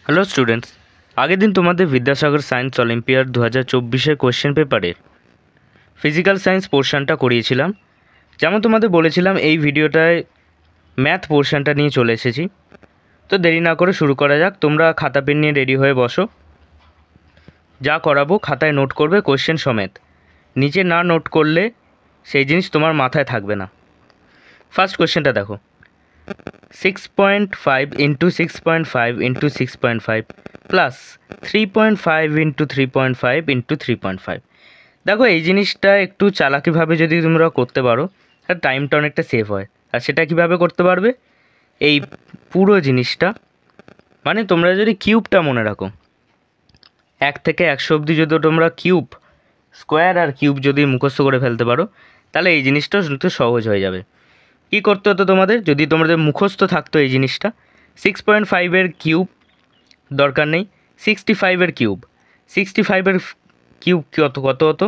Hello students, আগের দিন তোমাদের বিদ্যাসাগর সায়েন্স অলিম্পিয়াড 2024-এর কোয়েশ্চেন পেপারের ফিজিক্যাল সায়েন্স পোর্শনটা করিয়েছিলাম। যেমন তোমাদের বলেছিলাম, এই ভিডিওটায় ম্যাথ পোর্শনটা নিয়ে চলে এসেছি। তো দেরি না করে শুরু করা যাক। তোমরা খাতা পেন নিয়ে রেডি হয়ে বসো। যা করাবো খাতায় নোট করবে কোয়েশ্চেন সমেত। নিচে না নোট করলে সেই জিনিস তোমার মাথায় থাকবে না। ফার্স্ট কোয়েশ্চেনটা দেখো, 6.5 into 6.5 into 6.5 plus 3.5 into 3.5 into 3.5। দেখো, এই জিনিসটা একটু চালাকিভাবে যদি তোমরা করতে পারো তার টাইমটা অনেকটা সেভ হয়। আর সেটা কীভাবে করতে পারবে, এই পুরো জিনিসটা মানে তোমরা যদি কিউবটা মনে রাখো, 1 থেকে 100 অবধি যদি তোমরা কিউব, স্কোয়ার আর কিউব যদি মুখস্থ করে ফেলতে পারো, তাহলে এই জিনিসটা একটু সহজ হয়ে যাবে। কী করতে হতো তোমাদের, যদি তোমাদের মুখস্থ থাকতো এই জিনিসটা, 6.5-এর কিউব দরকার নেই, 65-এর কিউব, 65-এর কিউব কত কত হতো,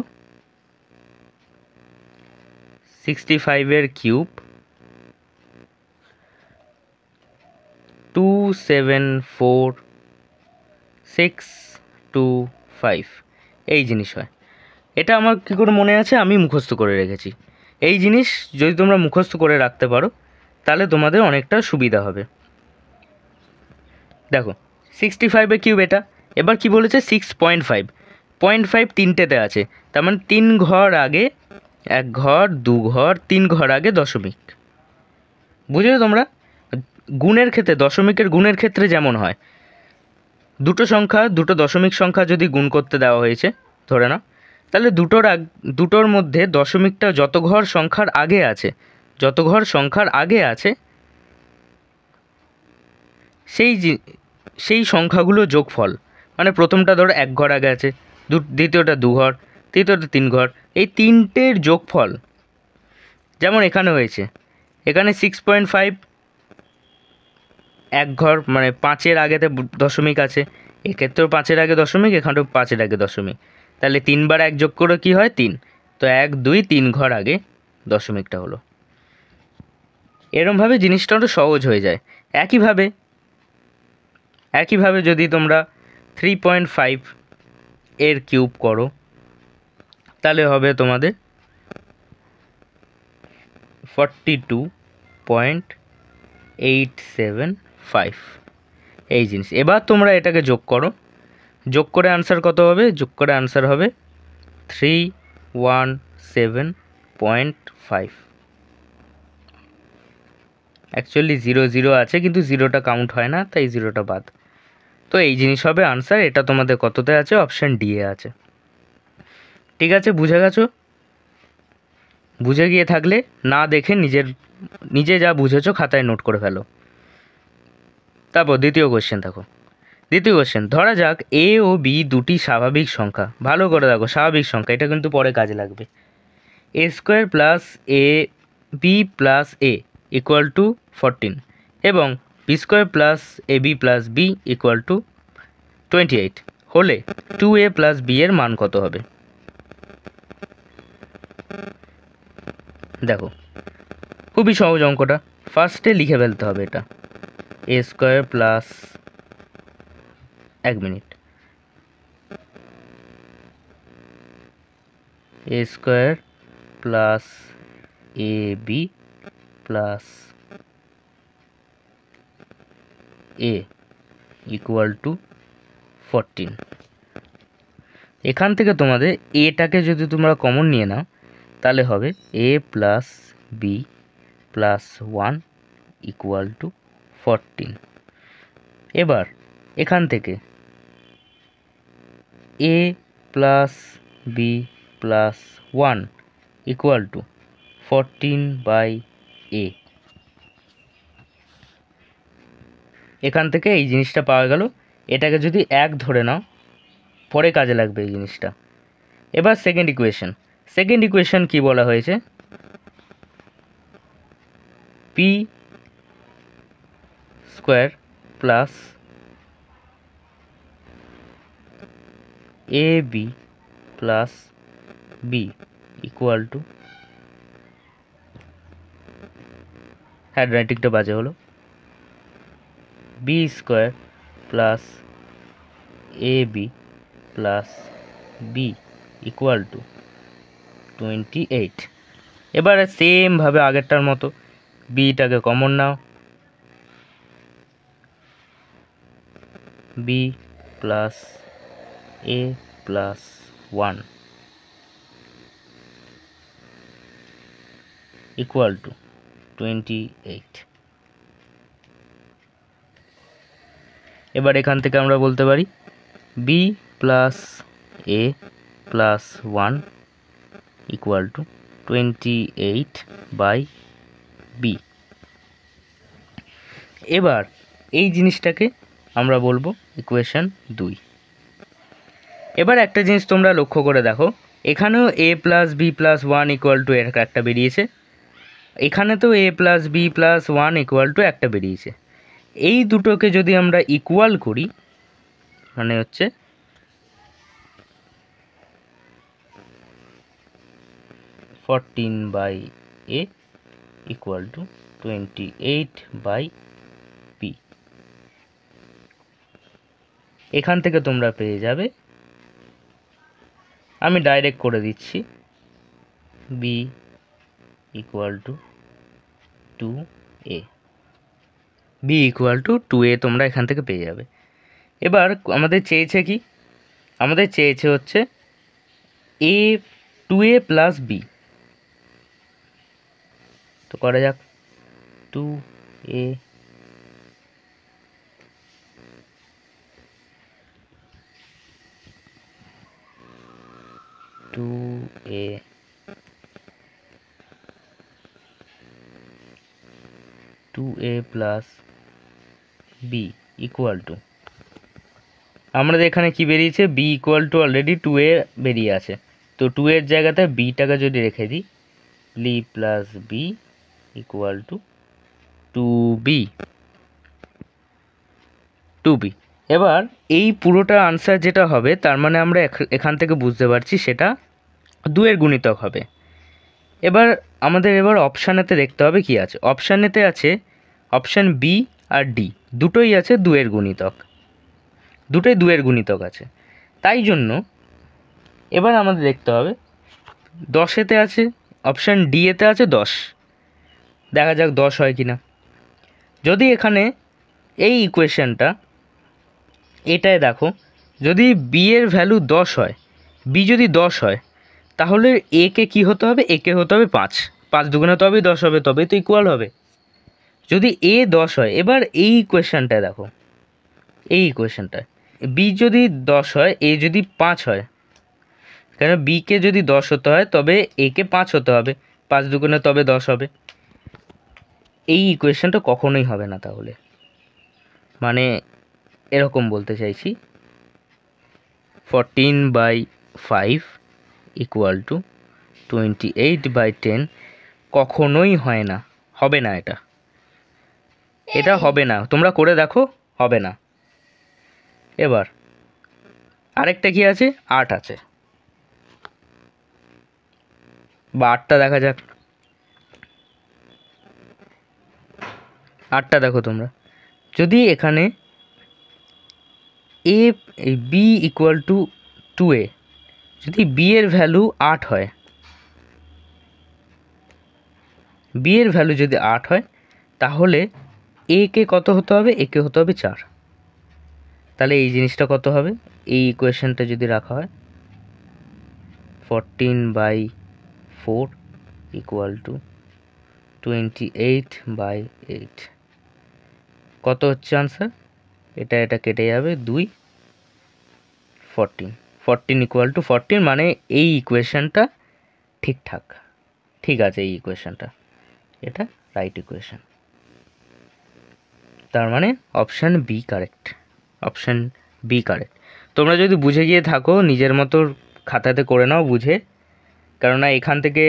65-এর কিউব 274625 এই জিনিস হয়। এটা আমার কী করে মনে আছে, আমি মুখস্থ করে রেখেছি। এই জিনিস যদি তোমরা মুখস্থ করে রাখতে পারো তাহলে তোমাদের অনেকটা সুবিধা হবে। দেখো, 65-এর কিউব এটা। এবার কি বলেছে, 6.5, 0.5 তিনটেতে আছে, তার মানে 3 ঘর আগে 1 ঘর, 2 ঘর, 3 ঘর আগে দশমিক। বুঝলে তোমরা, গুণের ক্ষেত্রে, দশমিকের গুণের ক্ষেত্রে যেমন হয়, দুটো সংখ্যা, দুটো দশমিক সংখ্যা যদি গুণ করতে দেওয়া হয়েছে ধরে নাও, তাহলে দুটোর মধ্যে দশমিকটা যত ঘর সংখ্যার আগে আছে, যত ঘর সংখ্যার আগে আছে সেই সংখ্যাগুলো যোগফল। মানে প্রথমটা ধরো 1 ঘর আগে আছে, দ্বিতীয়টা 2 ঘর, তৃতীয়টা 3 ঘর, এই তিনটের যোগফল। যেমন এখানে হয়েছে, এখানে 6.5 1 ঘর, মানে 5-এর আগেতে দশমিক আছে, এক্ষেত্রেও 5-এর আগে দশমিক, এখানেও 5-এর আগে দশমিক, তাহলে 3 বার 1 যোগ করে কী হয় 3, তো 1 2 3 ঘর আগে দশমিকটা হলো। এরমভাবে জিনিসটা একটু সহজ হয়ে যায়। একইভাবে যদি তোমরা 3.5 এর কিউব করো তাহলে হবে তোমাদের 42.875 এই জিনিস। এবার তোমরা এটাকে যোগ করো, যোগ করে আনসার কত হবে, যোগ করে আনসার হবে 317.5। অ্যাকচুয়ালি 0 আছে, কিন্তু 0টা কাউন্ট হয় না, তাই 0টা বাদ। তো এই জিনিস হবে আনসার। এটা তোমাদের কততে আছে, অপশান ডি এ আছে। ঠিক আছে, বুঝে গেছো? বুঝে গিয়ে থাকলে না দেখে নিজে যা বুঝেছো খাতায় নোট করে ফেলো। তারপর দ্বিতীয় কোশ্চেন দেখো। দ্বিতীয় কোশ্চেন, ধরা যাক এ ও বি দুটি স্বাভাবিক সংখ্যা। ভালো করে দেখো, স্বাভাবিক সংখ্যা, এটা কিন্তু পরে কাজে লাগবে। A square plus a b plus a equal to 14 এবং b square plus a b plus b equal to 28 হলে 2a প্লাস বি এর মান কত হবে? দেখো, খুবই সহজ অঙ্কটা, ফার্স্টে লিখে ফেলতে হবে এটা। A square plus, 1 minute, a square plus a b plus a equal to 14। এখান থেকে তোমাদের এটাকে যদি তোমরা কমন নিয়ে নাও তাহলে হবে a plus b plus 1 equal to 14। এবার এখান থেকে a plus b plus 1 equal to 14/a। এখান থেকে এই জিনিসটা পাওয়া গেল। এটাকে যদি 1 ধরে নাও, পরে কাজে লাগবে এই জিনিসটা। এবার সেকেন্ড ইকুয়েশন কি বলা হয়েছে, p square plus a b plus b equal to, hand রাইটিংটা বাজে হলো, b square plus a b plus b equal to 28। এবারে সেমভাবে আগেরটার মতো বিটাকে কমন নাও, b plus a plus 1 equal to 28। এবার এখান থেকে আমরা বলতে পারি b plus a plus 1 equal to 28 by b. এবার এই জিনিসটাকে আমরা বলবো ইকুয়েশন 2। এবার একটা জিনিস তোমরা লক্ষ্য করে দেখো, এখানেও a plus b plus 1 equal to একটা বেরিয়েছে, এখানে তো a plus b plus 1 equal to একটা বেরিয়েছে। এই দুটোকে যদি আমরা ইকুয়াল করি মানে হচ্ছে 14 by a equal to 28 by b. এখান থেকে তোমরা পেয়ে যাবে, আমি ডাইরেক্ট করে দিচ্ছি, b equal to 2a, b equal to 2a তোমরা এখান থেকে পেয়ে যাবে। এবার আমাদের চেয়েছে কি, আমাদের চেয়েছে হচ্ছে এ 2a প্লাস বি, তো করা যাক 2a plus b equal two, আমাদের এখানে কি বেরিয়েছে, B equal two already 2a বেরিয়ে আছে, তো 2 এর জায়গাতে বিটাকে যদি রেখে দিই, b plus b equal to 2b। এবার এই পুরোটা আনসার যেটা হবে তার মানে আমরা এখান থেকে বুঝতে পারছি সেটা 2 এর গুণিতক হবে। এবার আমাদের অপশানেতে দেখতে হবে কি আছে, অপশানেতে আছে অপশান বি আর ডি, দুটোই আছে 2 এর গুণিতক, দুটোই 2 এর গুণিতক আছে। তাই জন্য এবার আমাদের দেখতে হবে 10এতে আছে, অপশান ডি এতে আছে 10, দেখা যাক 10 হয় কি না। যদি এখানে এই ইকুয়েশনটা এটায় দেখো, যদি বি এর ভ্যালু 10 হয়, বি যদি 10 হয় তাহলে এ কে কী হতে হবে, এ কে হতে হবে 5, 5 দুগুণে তবেই 10 হবে, তবেই তো ইকুয়াল হবে। যদি এ 10 হয়, এবার এই ইকুয়েশনটায় দেখো, এই ইকুয়েশনটায় বি যদি 10 হয়, এ যদি 5 হয়, কেন বিকে যদি 10 হতে হয় তবে একে 5 হতে হবে, 5 দুগুণে তবে 10 হবে। এই ইকুয়েশনটা কখনোই হবে না, তাহলে মানে এরকম বলতে চাইছি 14/5 ইকুয়াল টু 28/10 কখনোই হয় না, হবে না, এটা হবে না, তোমরা করে দেখো, হবে না। এবার আরেকটা কি আছে, 8 আছে, বা 8টা দেখা যাক। 8টা দেখো তোমরা, যদি এখানে বি ইকুয়াল টু 2a, যদি বি এর ভ্যালু 8 হয়, বি এর ভ্যালু যদি 8 হয় তাহলে এ কে কত হতে হবে, এ কে হতে হবে 4। তাহলে এই জিনিসটা কত হবে, এই ইকুয়েশনটা যদি রাখা হয় 14/4 ইকুয়াল টু 28/8, কত হচ্ছে আনসার, এটা কেটে যাবে 2, 14 ইকুয়াল টু 14, মানে এই ইকুয়েশনটা ঠিকঠাক, ঠিক আছে, এই ইকুয়েশনটা এটা রাইট ইকুয়েশন। তার মানে option B correct, option B correct. তোমরা যদি বুঝে গিয়ে থাকো নিজের মতো খাতাতে করে নাও বুঝে, কেননা এখান থেকে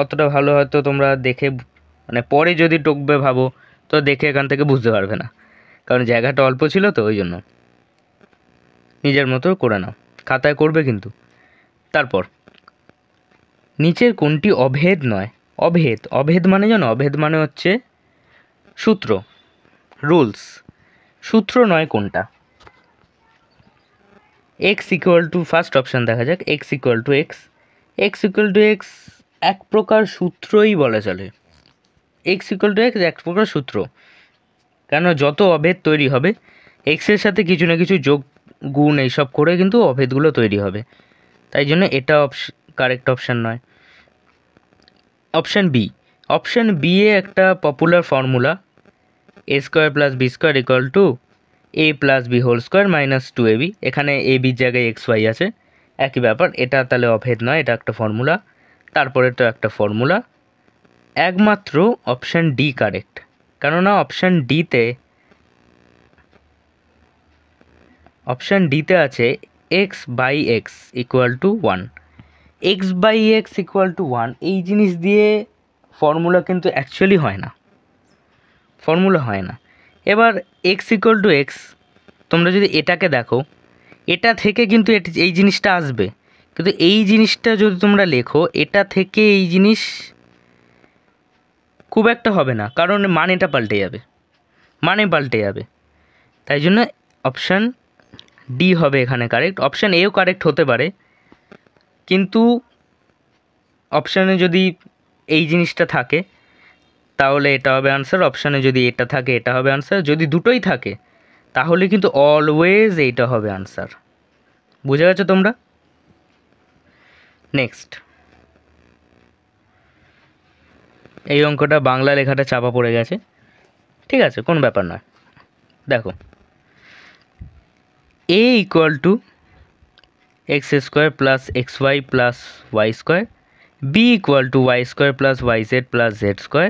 অতটা ভালো হয়তো তোমরা দেখে মানে পরে যদি টকবে ভাবো তো দেখে এখান থেকে বুঝতে পারবে না, কারণ জায়গাটা অল্প ছিল তো, ওই জন্য নিজের মতো করে নাও, খাতায় করবে কিন্তু। তারপর নিচের কোনটি অভেদ নয়, অভেদ, অভেদ মানে জানো, অভেদ মানে হচ্ছে সূত্র, রুলস, সূত্র নয় কোনটা, x equal two, first option দেখা যাক, x equal to x. X equal to x এক প্রকার সূত্রই বলা চলে। এক্স ইকুয়াল টু এক্স এক প্রকার সূত্র, কেন যত অভেদ তৈরি হবে এক্সের সাথে কিছু না কিছু যোগ গুণ এইসব করে কিন্তু অভেদগুলো তৈরি হবে, তাই জন্য এটা কারেক্ট অপশান নয়। অপশান বি, অপশান বি এ একটা popular formula, a square plus b square equal to a plus b whole square minus two a b, এখানে এ বির জায়গায় এক্স ওয়াই আছে, একই ব্যাপার, এটা তাহলে অভেদ নয়, এটা একটা ফর্মুলা। তারপরে তো একটা ফর্মুলা, একমাত্র অপশান ডি কারেক্ট, কেননা অপশান ডিতে আছে x by x equal to one. X by x equal to one এই জিনিস দিয়ে ফর্মুলা কিন্তু অ্যাকচুয়ালি হয় না, ফর্মুলা হয় না। এবার এক্স ইকুয়াল টু এক্স, তোমরা যদি এটাকে দেখো, এটা থেকে কিন্তু এই জিনিসটা আসবে, কিন্তু এই জিনিসটা যদি তোমরা লেখো এটা থেকে এই জিনিস খুব একটা হবে না, কারণ মানেটা পাল্টে যাবে, তাই জন্য অপশান ডি হবে এখানে কারেক্ট। অপশান এও কারেক্ট হতে পারে, কিন্তু অপশানে যদি এই জিনিসটা থাকে তাহলে এটা হবে আনসার, অপশানে যদি এটা থাকে এটা হবে আনসার, যদি দুটোই থাকে তাহলে কিন্তু অলওয়েজ এইটা হবে আনসার। বুঝে গেছো তোমরা? নেক্সট, এই অঙ্কটা বাংলা লেখাটা চাপা পড়ে গেছে, ঠিক আছে, কোনো ব্যাপার নয়। দেখো, a equal to x square plus x y plus y square, b equal to y square plus y z plus z square,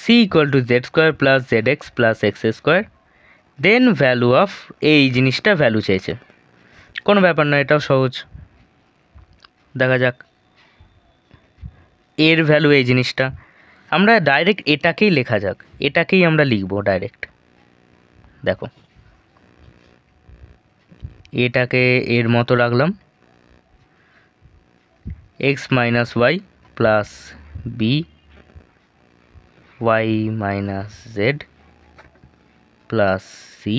c equal to z square plus z x plus x square, then value of, এই জিনিসটা value চেয়েছে, কোনো ব্যাপার নয়, এটাও সহজ। দেখা যাক এর ভ্যালু, এই জিনিসটা আমরা ডাইরেক্ট এটাকেই লেখা যাক, এটাকেই আমরা লিখব ডাইরেক্ট। দেখো, এটাকে এর মতো রাখলাম, x minus y plus b y minus z plus c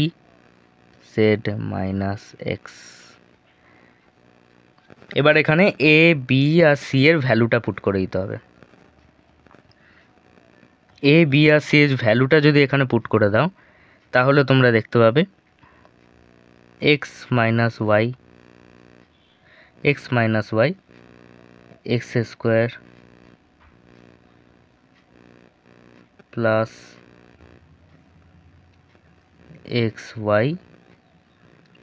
z minus x. এবার এখানে এ বি আর সি এর ভ্যালুটা পুট করে দিতে হবে। এ বি আর সি এর ভ্যালুটা যদি এখানে পুট করে দাও তাহলে তোমরা দেখতে পাবে x minus y x square plus x y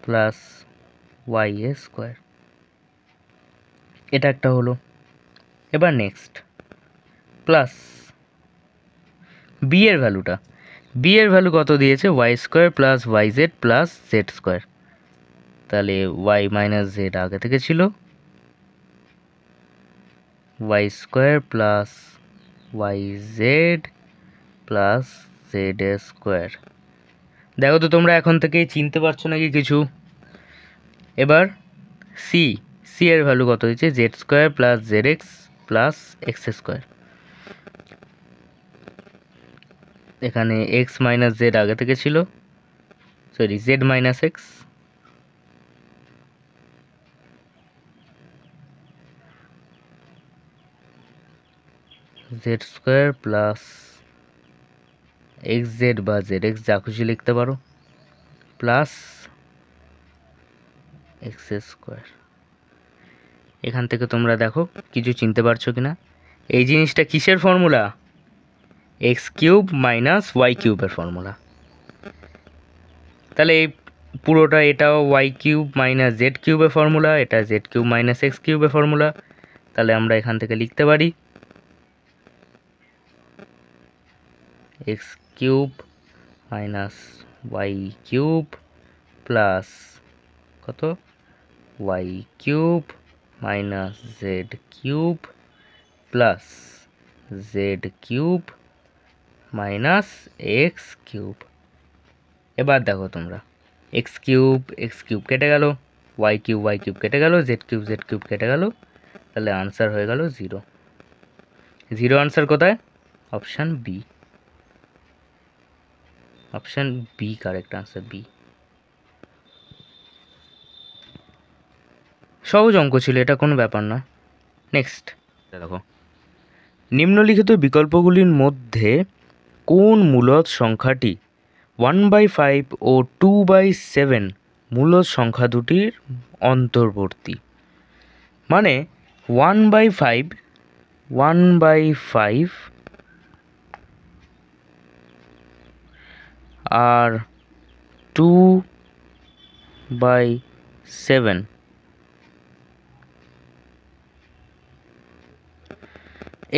plus y square, এটা একটা হলো। এবার নেক্সট, প্লাস বি এর ভ্যালুটা, বি এর ভ্যালু কত দিয়েছে, y square plus y z plus z square, তাহলে ওয়াই মাইনাস জেড আগে থেকে ছিল, y square plus y z plus z square. দেখো তো তোমরা এখন থেকেই চিনতে পারছো নাকি কিছু? এবার সি, সি এর ভ্যালু কত হয়েছে, Z square plus z x plus x square, এখানে এক্স মাইনাস জেড আগে থেকে ছিল, sorry Z minus x, Z square plus x Z বা জেড এক্স যা খুশি লিখতে পারো প্লাস এক্স স্কোয়ার। এখান থেকে তোমরা দেখো কিছু চিনতে পারছো কি না? এই জিনিসটা কিসের formula? X cube minus y কিউবের ফর্মুলা। তাহলে এই পুরোটা, এটাও ওয়াই কিউব মাইনাস জেড কিউবের ফর্মুলা, এটা জেড কিউব মাইনাস এক্স কিউবের ফর্মুলা। তাহলে আমরা এখান থেকে লিখতে পারি x cube minus y cube plus কত, y cube minus z cube plus z cube minus x cube. এবার দেখো তোমরা, এক্স কিউব কেটে গেল, ওয়াই কিউব কেটে গেল, জেড কিউব কেটে গেল, তাহলে আনসার হয়ে গেল 0। 0 আনসার কোথায়? Option b, option B correct answer, b. সহজ অঙ্ক ছিল, এটা কোনো ব্যাপার না। নেক্সট দেখো, নিম্নলিখিত বিকল্পগুলির মধ্যে কোন মূলদ সংখ্যাটি 1/5 ও 2/7 মূলদ সংখ্যা দুটির অন্তর্বর্তী? মানে 1/5 আর 2/7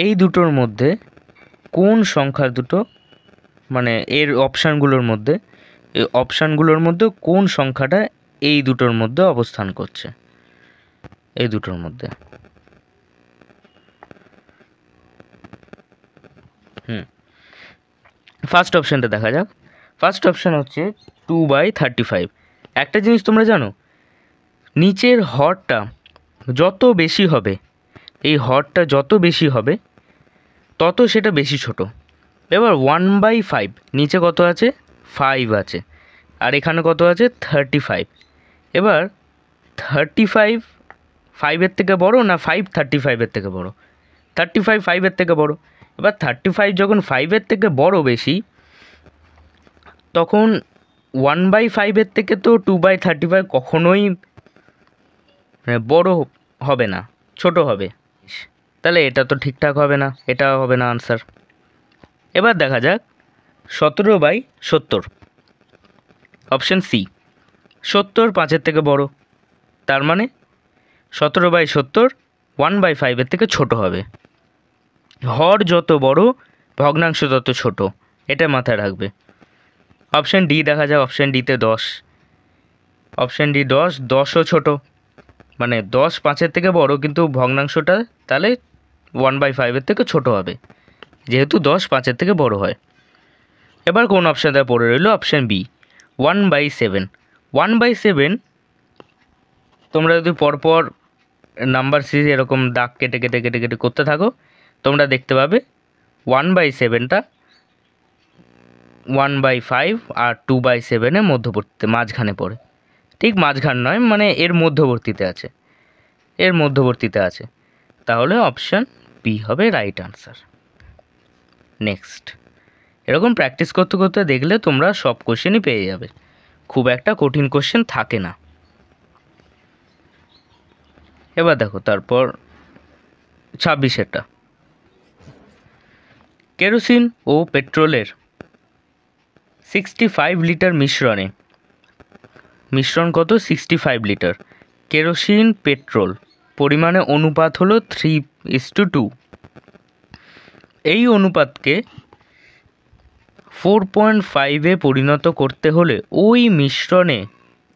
এই দুটোর মধ্যে কোন সংখ্যা দুটো, মানে এর অপশানগুলোর মধ্যে, এই অপশানগুলোর মধ্যে কোন সংখ্যাটা এই দুটোর মধ্যে অবস্থান করছে? এই দুটোর মধ্যে ফার্স্ট অপশানটা দেখা যাক। ফার্স্ট অপশান হচ্ছে 2/35। একটা জিনিস তোমরা জানো, নিচের হরটা যত বেশি হবে, এই হরটা যত বেশি হবে তত সেটা বেশি ছোট। এবার 1/5 নিচে কত আছে? 5 আছে, আর এখানে কত আছে? 35। এবার 35 5-এর থেকে বড় না 5 35-এর থেকে বড়? 35 5-এর থেকে বড়। এবার 35 যখন 5-এর থেকে বড় বেশি, তখন 1/5-এর থেকে তো 2/35 কখনোই বড় হবে না, ছোট হবে। তাহলে এটা তো ঠিকঠাক হবে না, এটা হবে না আনসার। এবার দেখা যাক 17/70, অপশান সি। 70 5-এর থেকে বড়, তার মানে 17/70 1/5-এর থেকে ছোট হবে। হর যত বড় ভগ্নাংশ তত ছোট, এটা মাথায় রাখবে। অপশান ডি দেখা যাক, অপশান ডিতে 10, অপশান ডি 10, 10ও ছোট, মানে 10 5-এর থেকে বড় কিন্তু ভগ্নাংশটা তাহলে 1/5-এর থেকে ছোট হবে, যেহেতু 10 5-এর থেকে বড় হয়। এবার কোন অপশানটা পড়ে রইল? Option B 1/7। 1/7 তোমরা যদি পরপর নাম্বার সিরিজ এরকম দাগ কেটে কেটে কেটে কেটে করতে থাকো, তোমরা দেখতে পাবে 1/7টা 1/5 আর 2/7-এর মধ্যবর্তীতে মাঝখানে পড়ে। ঠিক মাঝখান নয়, মানে এর মধ্যবর্তীতে আছে, এর মধ্যবর্তীতে আছে। তাহলে অপশান বি হবে রাইট আনসার। নেক্সট, এরকম প্র্যাকটিস করতে করতে দেখলে তোমরা সব কোশ্চেনই পেয়ে যাবে, খুব একটা কঠিন কোশ্চেন থাকে না। এবার দেখো তারপর 26-এরটা, কেরোসিন ও পেট্রোলের 65 লিটার মিশ্রণ কত? 65 লিটার। কেরোসিন পেট্রোল পরিমাণে অনুপাত হলো 3:2। এই অনুপাতকে 4.5-এ পরিণত করতে হলে ওই মিশ্রণে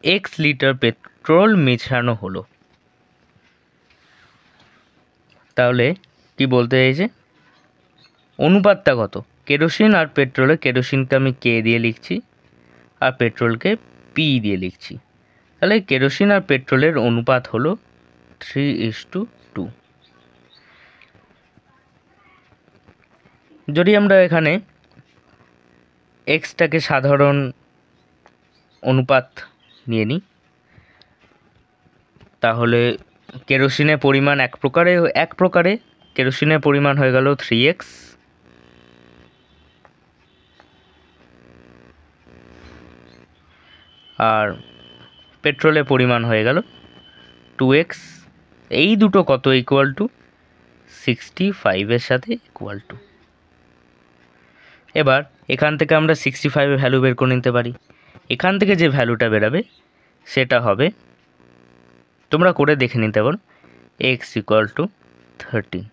x লিটার পেট্রোল মেশানো হলো। তাহলে কি বলতে চাইছে? অনুপাতটা কত? কেরোসিন আর পেট্রোলে, কেরোসিনকে আমি কে দিয়ে লিখছি আর পেট্রোলকে পি দিয়ে লিখছি। তাহলে কেরোসিন আর পেট্রোলের অনুপাত হলো 3:2। যদি আমরা এখানে এক্সটাকে সাধারণ অনুপাত নিয়ে নিই, তাহলে কেরোসিনের পরিমাণ এক প্রকারে কেরোসিনের পরিমাণ হয়ে গেল 3x, আর পেট্রোলের পরিমাণ হয়ে গেল 2x। এই দুটো কত ইকুয়াল টু? 65-এর সাথে ইকুয়াল টু। এবার এখান থেকে আমরা 65-এর ভ্যালু বের করে নিতে পারি। এখান থেকে যে ভ্যালুটা বেরাবে সেটা হবে, তোমরা করে দেখে নিতে পারো, x ইকুয়াল টু 13।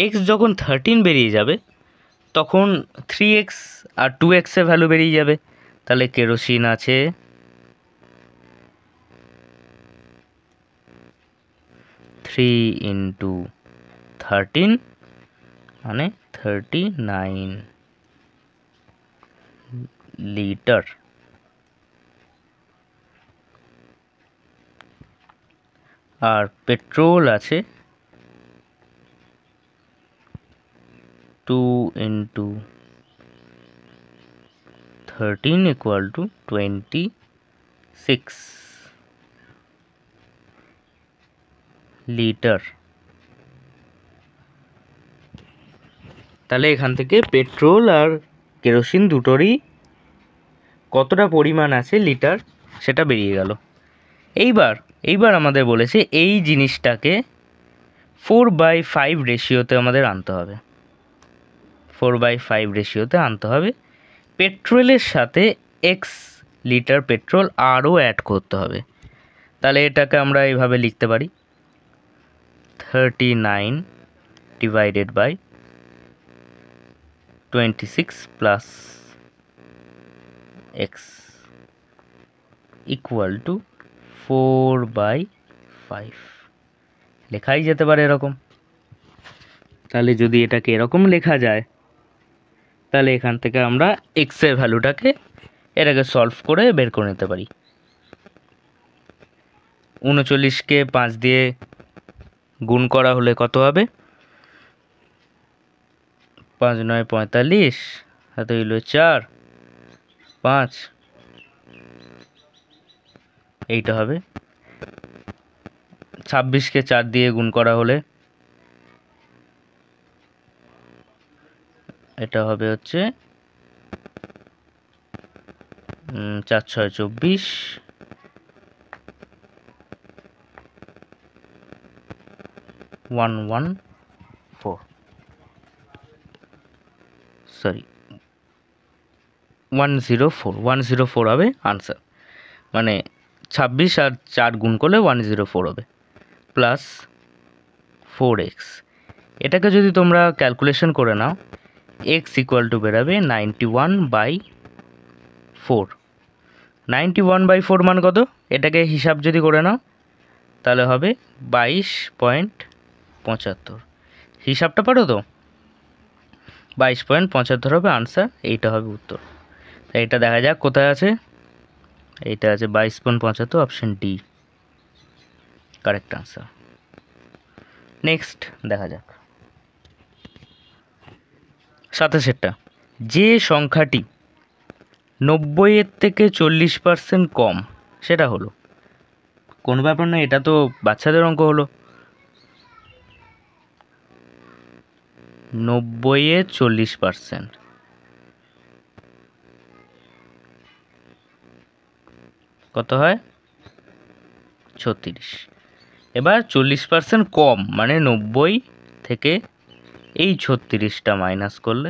x যখন 13 বেরিয়ে যাবে তখন 3x আর 2x-এর ভ্যালু বেরিয়ে যাবে। তাহলে কেরোসিন আছে 3 × 13 মানে 39 লিটার। আর পেট্রোল আছে 2 × 13 = 26 লিটার। তাহলে এখান থেকে পেট্রোল আর কেরোসিন দুটোরই কতটা পরিমাণ আছে লিটার সেটা বেরিয়ে গেল। এইবার আমাদের বলেছে এই জিনিসটাকে 4/5 রেশিওতে আমাদের আনতে হবে। 4/5 রেশিওতে আনতে হবে। পেট্রোলের সাথে এক্স লিটার পেট্রোল আরও অ্যাড করতে হবে। তাহলে এটাকে আমরা এইভাবে লিখতে পারি 39 divided by 26 plus x equal to 4/5 লেখাই যেতে পারে এরকম। তাহলে যদি এটাকে এরকম লেখা যায় তাহলে এখান থেকে আমরা এক্সের ভ্যালুটাকে এটাকে সলভ করে বের করে নিতে পারি। 39কে 5 দিয়ে গুণ করা হলে কত হবে? 5 9 45, হাতে হইল 4 5, এইটা হবে। 26কে 4 দিয়ে গুণ করা হলে এটা হবে হচ্ছে 4 6 24, 114, সরি 104 হবে আনসার। মানে 26 আর 4 গুণ করলে 104 হবে প্লাস 4x। এটাকে যদি তোমরা ক্যালকুলেশন করে নাও x ইকুয়াল টু বেরাবে 91/4। 91/4 মান কত? এটাকে হিসাব যদি করে নাও তাহলে হবে 22.75। হিসাবটা পারো তো? 22.75 হবে আনসার, এইটা হবে উত্তর। তাই এটা দেখা যাক কোথায় আছে। এইটা আছে 22.75, option D correct answer. Next দেখা যাক 27টা। যে সংখ্যাটি 90-এর থেকে 40% কম সেটা হলো, কোনো ব্যাপার না, এটা তো বাচ্চাদের অঙ্ক হলো। 90-এ 40% কত হয়? 36। এবার 40% কম মানে 90 থেকে এই 36টা মাইনাস করলে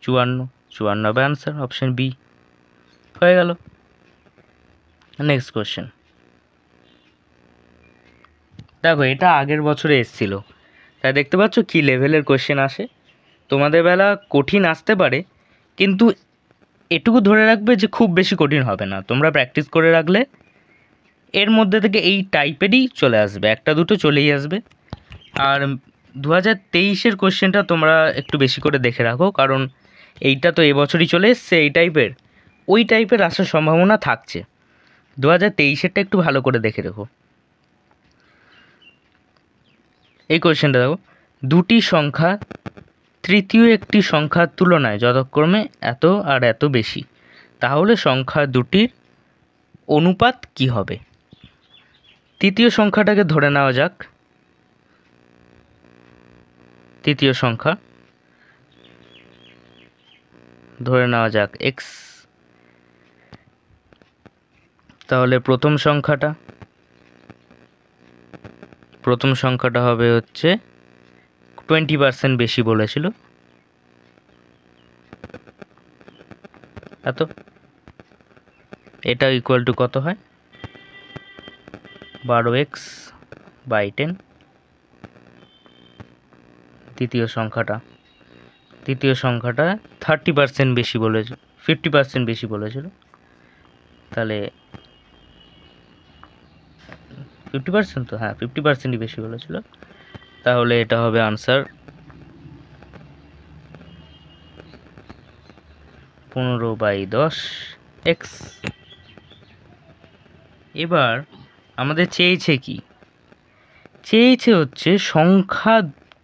54 হবে আনসার, অপশন বি হয়ে গেল। নেক্সট কোশ্চেন দেখো, এটা আগের বছরে এসেছিল, তাই দেখতে পাচ্ছ কি লেভেলের কোশ্চেন আসে। তোমাদের বেলা কঠিন আসতে পারে, কিন্তু এটুকু ধরে রাখবে যে খুব বেশি কঠিন হবে না। তোমরা প্র্যাকটিস করে রাখলে এর মধ্যে থেকে এই টাইপেরই চলে আসবে, একটা দুটো চলেই আসবে। আর 2023-এর কোশ্চেনটা তোমরা একটু বেশি করে দেখে রাখো, কারণ এইটা তো এবছরই চলে এসছে এই টাইপের, ওই টাইপের আসার সম্ভাবনা থাকছে। 2023-এরটা একটু ভালো করে দেখে রেখো। এই কোশ্চেনটা দেখো, দুটি সংখ্যা তৃতীয় একটি সংখ্যার তুলনায় যথাক্রমে এত আর এত বেশি, তাহলে সংখ্যা দুটির অনুপাত কি হবে? তৃতীয় সংখ্যাটাকে ধরে নেওয়া যাক, তৃতীয় সংখ্যা ধরে নেওয়া যাক এক্স। তাহলে প্রথম সংখ্যাটা হবে হচ্ছে 20% বেশি বলেছিল, এত। এটা ইকুয়াল টু কত হয়? 12x/10। তৃতীয় সংখ্যাটা 30% বেশি বলেছিল, 50% বেশি বলেছিল, তাহলে 50% তো, হ্যাঁ 50%ই বেশি বলেছিল, তাহলে এটা হবে আনসার 15/10x। এবার আমাদের চেয়েছে কি? চেয়েছে হচ্ছে সংখ্যা,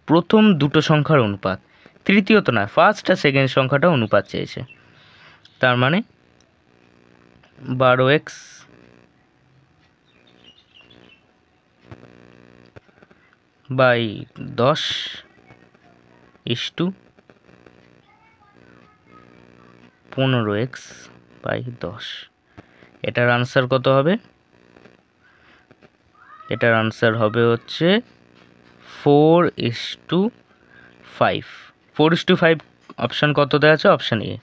প্রথম দুটো সংখ্যার অনুপাত, তৃতীয়ত না, ফার্স্ট আর সেকেন্ড সংখ্যাটা অনুপাত চেয়েছে। তার মানে 12x by 10 is to 15x by 10। এটার আনসার কত হবে? এটার আনসার হবে হচ্ছে 4:5। 4:5 অপশান কততে আছে? Option A.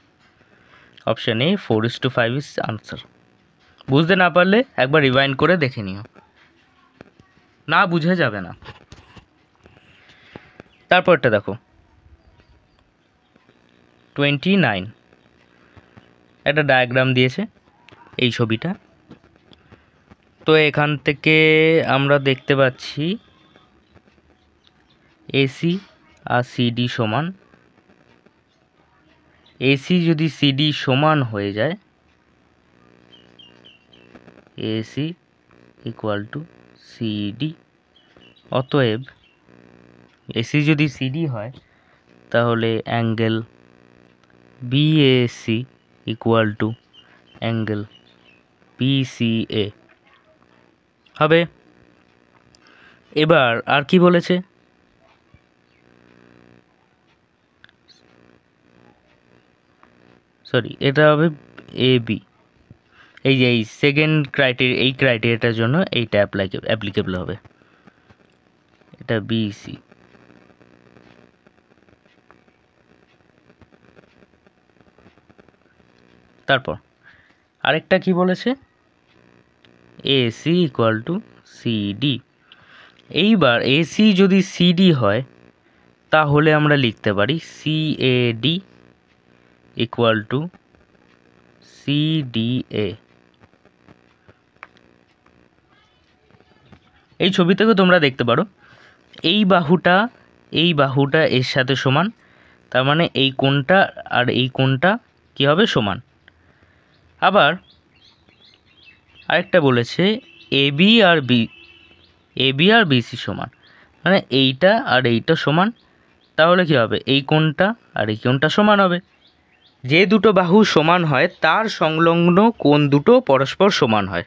Option A 4:5 is answer. বুঝতে না পারলে একবার রিভাইন্ড করে দেখে নিও, না বুঝে যাবে না। তারপরটা দেখো 29। একটা ডায়াগ্রাম দিয়েছে এই ছবিটা। তো এখান থেকে আমরা দেখতে পাচ্ছি এসি আর সিডি সমান। এসি যদি সিডি সমান হয়ে যায়, এসি ইকুয়াল টু সিডি, অতএব এসি যদি সিডি হয় তাহলে angle BAC equal to angle PCA হবে। এবার আর কি বলেছে? সরি, এটা হবে এ বি। এই যে এই সেকেন্ড ক্রাইটেরিয়া, এই ক্রাইটেরিয়াটার জন্য এইটা অ্যাপ্লিকেবল হবে। এটা বিসি। তারপর আরেকটা কি বলেছে? AC equal to CD. এইবার এসি যদি সিডি হয় তাহলে আমরা লিখতে পারি সিএডি ইকুয়াল টু সিডিএ। এই ছবি থেকে তোমরা দেখতে পারো এই বাহুটা এর সাথে সমান, তার মানে এই কোণটা আর এই কোণটা কি হবে? সমান। আবার আরেকটা বলেছে এবি আর বিসি সমান, মানে এইটা আর এইটা সমান, তাহলে কি হবে? এই কোণটা আর এই কোণটা সমান হবে। যে দুটো বাহু সমান হয় তার সংলগ্ন কোণ দুটো পরস্পর সমান হয়,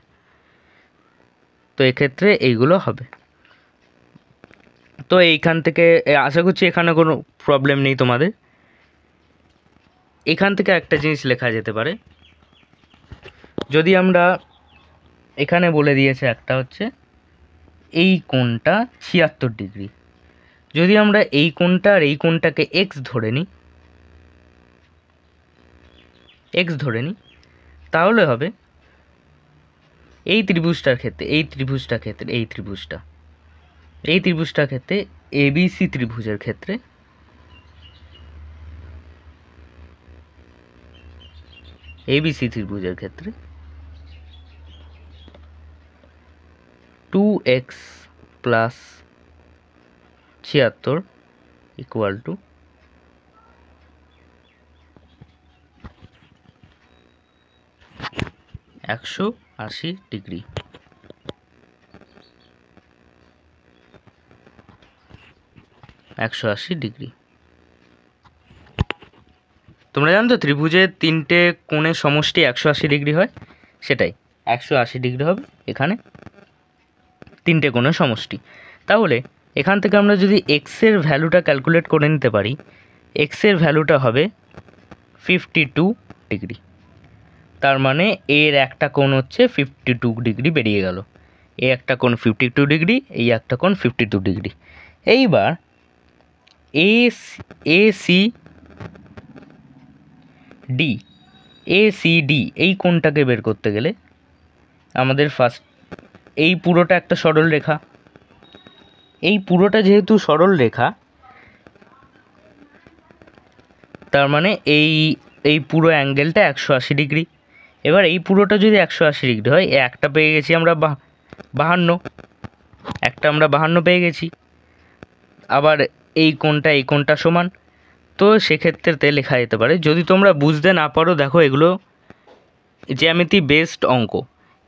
তো এক্ষেত্রে এইগুলো হবে। তো এইখান থেকে আশা করছি এখানে কোনো প্রবলেম নেই তোমাদের। এখান থেকে একটা জিনিস লেখা যেতে পারে, যদি আমরা এখানে বলে দিয়েছে একটা হচ্ছে এই কোণটা 76 ডিগ্রি, যদি আমরা এই কোণটা আর এই কোণটাকে এক্স ধরে নিই তাহলে হবে এই ত্রিভুজটার ক্ষেত্রে এবিসি ত্রিভুজের ক্ষেত্রে ক্ষেত্রে 2x plus 76 equal to 180 degree. তোমরা জানো তো ত্রিভুজের তিনটে কোণের সমষ্টি 180 ডিগ্রি হয়, সেটাই 180 ডিগ্রি হবে এখানে তিনটে কোণের সমষ্টি। তাহলে এখান থেকে আমরা যদি এক্সের ভ্যালুটা ক্যালকুলেট করে নিতে পারি, এক্সের ভ্যালুটা হবে 52 ডিগ্রি। তার মানে এর একটা কোণ হচ্ছে 52 ডিগ্রি বেরিয়ে গেল। এই একটা কোণ 52 ডিগ্রি, এই একটা কোণ 52 ডিগ্রি। এইবার এসিডি এই কোণটাকে বের করতে গেলে আমাদের ফার্স্ট এই পুরোটা একটা সরল রেখা, এই পুরোটা যেহেতু সরল রেখা তার মানে এই পুরো অ্যাঙ্গেলটা 180 ডিগ্রি। এবার এই পুরোটা যদি 180 ডিগ্রি হয়, একটা পেয়ে গেছি আমরা 52, একটা আমরা 52 পেয়ে গেছি। আবার এই কোণটা সমান, তো সেক্ষেত্রে লেখা যেতে পারে, যদি তোমরা বুঝতে না পারো, দেখো এগুলো জ্যামিতি বেসড অঙ্ক,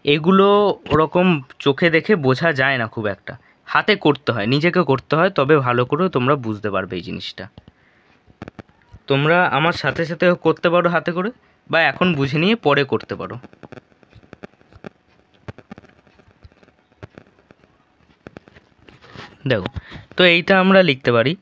এগুলো ওরকম চোখে দেখে বোঝা যায় না খুব একটা, হাতে করতে হয়, নিজেকে করতে হয়, তবে ভালো করে তোমরা বুঝতে পারবে এই জিনিসটা। তোমরা আমার সাথে সাথে করতে পারো হাতে করে, বা এখন বুঝে নিয়ে পরে করতে পারো। দেখো তো এইটা আমরা লিখতে পারি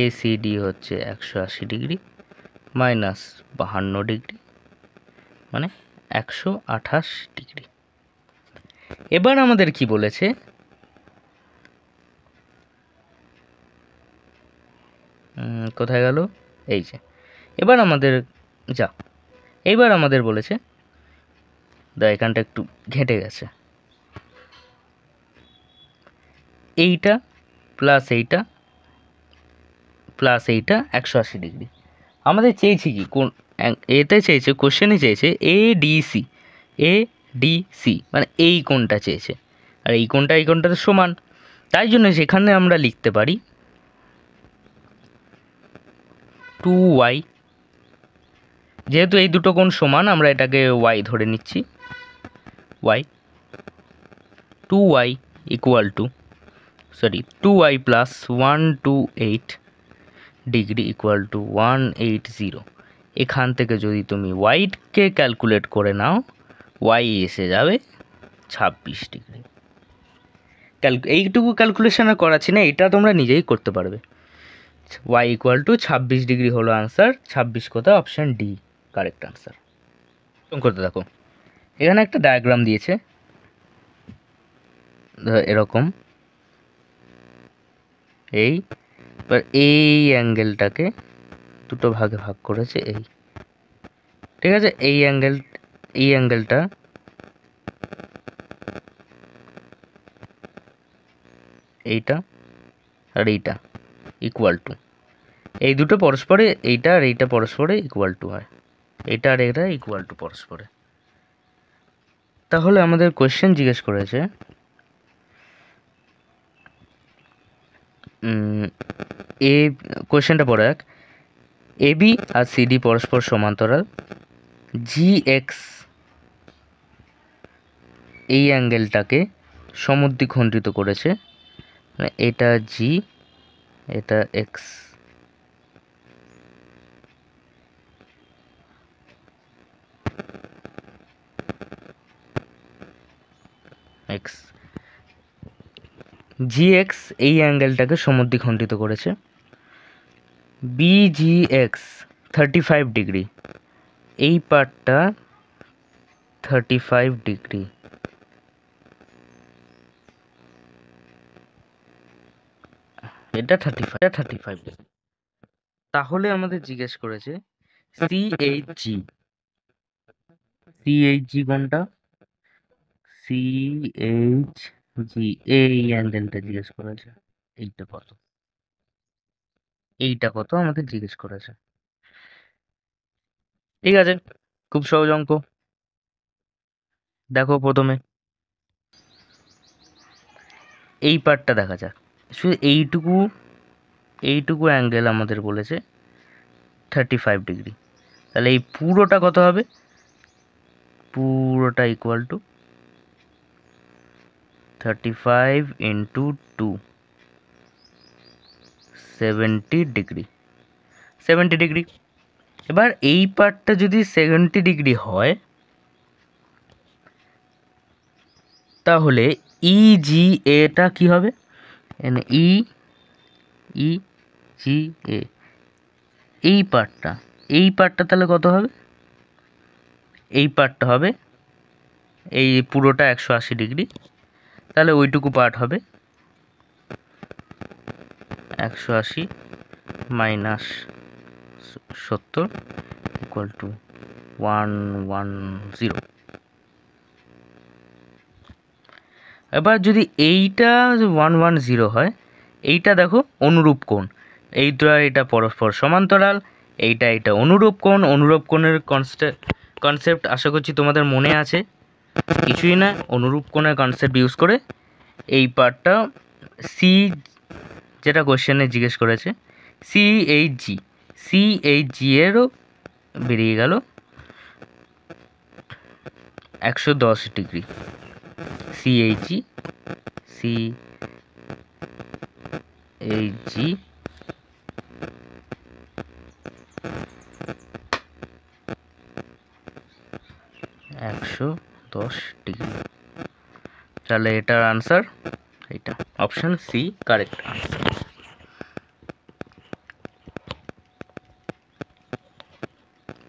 ACD হচ্ছে 180 ডিগ্রি মাইনাস 52 ডিগ্রি মানে 128 ডিগ্রি। এবার আমাদের কি বলেছে, কোথায় গেল, এই যে এবার আমাদের এইবার আমাদের বলেছে, এখানটা একটু ঘেঁটে গেছে, এইটা প্লাস এইটা প্লাস এইটা 180 ডিগ্রি। আমাদের চেয়েছি কি, কোন এতে চেয়েছে, কোশ্চেনে চেয়েছে ADC মানে এই কোণটা চেয়েছে, আর এই কোণটা তো সমান, তাই জন্য সেখানে আমরা লিখতে পারি 2y, যেহেতু এই দুটো কোণ সমান আমরা এটাকে y ধরে নিচ্ছি, y 2y equal to 2y plus 128 degree equal to 180। এখান থেকে যদি তুমি ওয়াইকে ক্যালকুলেট করে নাও, ওয়াই এসে যাবে 26 ডিগ্রি। এইটুকু ক্যালকুলেশন আর করাচ্ছি না, এটা তোমরা নিজেই করতে পারবে। ওয়াই ইকুয়াল টু 26 ডিগ্রি হলো আনসার। 26 কোথায়, অপশান ডি কারেক্ট আনসার। করতে দেখো, এখানে একটা ডায়াগ্রাম দিয়েছে এরকম, এবার এই অ্যাঙ্গেলটাকে দুটো ভাগে ভাগ করেছে, ঠিক আছে, এই অ্যাঙ্গেলটা এইটা আর এইটা ইকুয়াল টু, এই দুটো পরস্পরে, এইটা আর এইটা পরস্পরে ইকুয়াল টু হয়, এটা আর এটা ইকুয়াল টু পরস্পরে। তাহলে আমাদের কোয়েশ্চেন জিজ্ঞেস করেছে কোয়েশ্চেনটা পড়ে এক, AB আর CD পরস্পর সমান্তরাল, GX এই অ্যাঙ্গেলটাকে সমদ্বিখণ্ডিত করেছে, মানে এটা G এটা X। GX এই অ্যাঙ্গেলটাকে সমদ্বিখণ্ডিত করেছে, BGX 35 ডিগ্রি, এই পার্টটা 35 ডিগ্রি, এটা 35 ডিগ্রি। তাহলে আমাদের জিজ্ঞেস করেছে CHG কোনটা, CHG এই অ্যাঙ্গেলটা জিজ্ঞেস করেছে, এইটা কত আমাদের জিজ্ঞেস করেছে। ঠিক আছে, খুব সহজ অঙ্ক। দেখো প্রথমে এই পার্টটা দেখা যাক, শুধু এইটুকু অ্যাঙ্গেল আমাদের বলেছে 35 ডিগ্রি, তাহলে এই পুরোটা কত হবে, পুরোটা equal to 35 into 2 70 degree, 70 degree. এবার এই পার্টটা যদি 70 ডিগ্রি হয়, তাহলে EGA-টা কি হবে, EGA এই পার্টটা তাহলে কত হবে, এই পার্টটা হবে, এই পুরোটা 180 ডিগ্রি, তাহলে ওইটুকু পার্ট হবে 180 মাইনাস 70 ইকুয়াল টু 110। এবার যদি এইটা 110 হয়, এইটা দেখো অনুরূপ কোণ, এইটা এটা পরস্পর সমান্তরাল, এটা অনুরূপ কোণের কনসেপ্ট আশা করছি তোমাদের মনে আছে, কিছুই না, অনুরূপ কোণের কনসেপ্ট ইউজ করে এই পার্টটা সি, যেটা কোশ্চেনে জিজ্ঞেস করেছে, সিএইচজি এরও বেরিয়ে গেল 110 ডিগ্রি, সিএইচজি 110 ডিগ্রি। তাহলে এটার আনসার এটা, option c correct answer.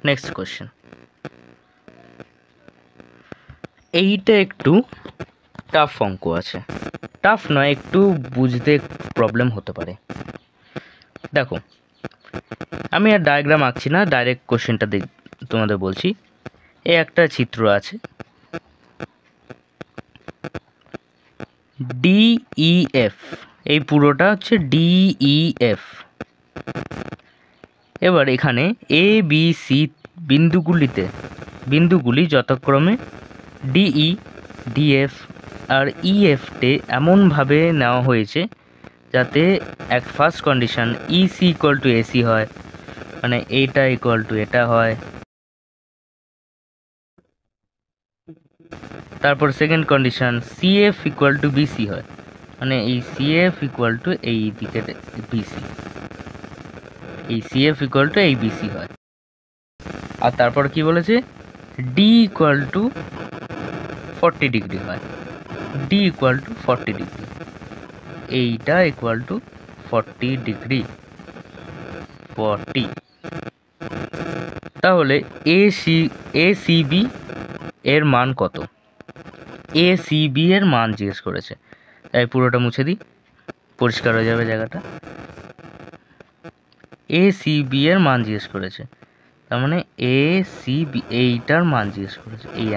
Next question, এইটা একটু টাফ অঙ্ক আছে, টাফ নয়, একটু বুঝতে প্রবলেম হতে পারে। দেখো, আমি আর ডায়াগ্রাম আঁকছি না, ডাইরেক্ট কোশ্চেনটা তোমাদের বলছি। এই একটা চিত্র আছে, ডিইএফ, এই পুরোটা হচ্ছে ডিইএফ। এবার এখানে এ বি সি বিন্দুগুলি যথাক্রমে ডিই, ডিএফ আর ইএফটে এমনভাবে নেওয়া হয়েছে যাতে এক first condition EC equal to AC হয়, মানে এইটা ইকুয়াল টু এটা হয়। তারপর second condition CF equal to BC হয়, মানে এই সিএফ ইকুয়াল টু এই দিকের বিসি, এই সিএফ ইকুয়াল টু এই বিসি হয়। আর তারপর কি বলেছে, ডি ইকুয়াল টু 40 ডিগ্রি হয়, ডি ইকুয়াল টু 40 ডিগ্রি, এইটা ইকুয়াল টু 40 ডিগ্রি, 40। তাহলে এসিবি এর মান কত? এসিবি এর মান জিজ্ঞেস করেছে, তাই পুরোটা মুছে দিই, পরিষ্কার হয়ে যাবে জায়গাটা। এসিবি এর মান জিজ্ঞেস করেছে, তার মানে এসিবি এইটার মান জিজ্ঞেস করেছে, এই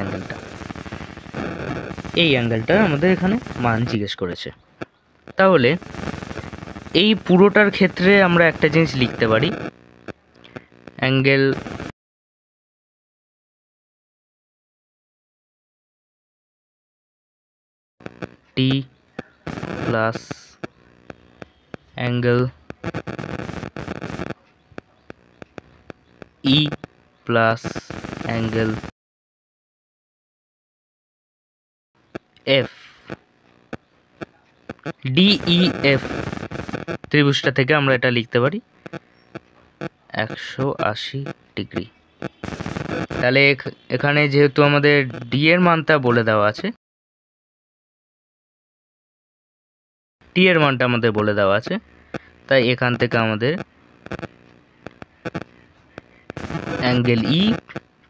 অ্যাঙ্গেলটার আমাদের এখানে মান জিজ্ঞেস করেছে। তাহলে এই পুরোটার ক্ষেত্রে আমরা একটা জিনিস লিখতে পারি, angle T plus angle E plus angle F, DEF ত্রিভুজটা থেকে আমরা এটা লিখতে পারি 180 ডিগ্রি। তাহলে এখানে যেহেতু আমাদের ডি এর মানটা বলে দেওয়া আছে, টি এর মানটা আমাদের বলে দেওয়া আছে, তাই এখান থেকে আমাদের angle E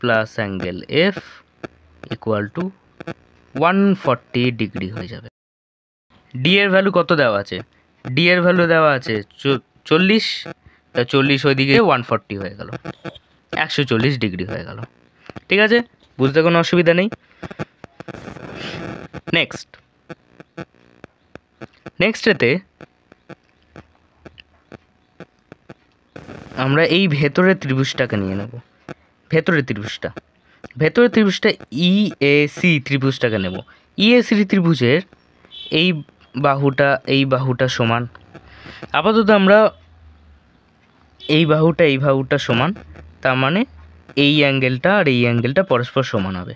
plus angle F equal two 140 degree হয়ে যাবে। ডি এর ভ্যালু কত দেওয়া আছে? ডি এর ভ্যালু দেওয়া আছে 40, তা 40 ওইদিকে 140 হয়ে গেল, 140 ডিগ্রি হয়ে গেল। ঠিক আছে, বুঝতে কোনো অসুবিধা নেই। নেক্সটেতে আমরা এই ভেতরের ত্রিভুজটাকে নিয়ে নেব, ভেতরের ত্রিভুজটা ইএসি ত্রিভুজটাকে নেব। ইএসি ত্রিভুজের এই বাহুটা সমান, আপাতত আমরা এই বাহুটা সমান, তার মানে এই অ্যাঙ্গেলটা আর এই অ্যাঙ্গেলটা পরস্পর সমান হবে।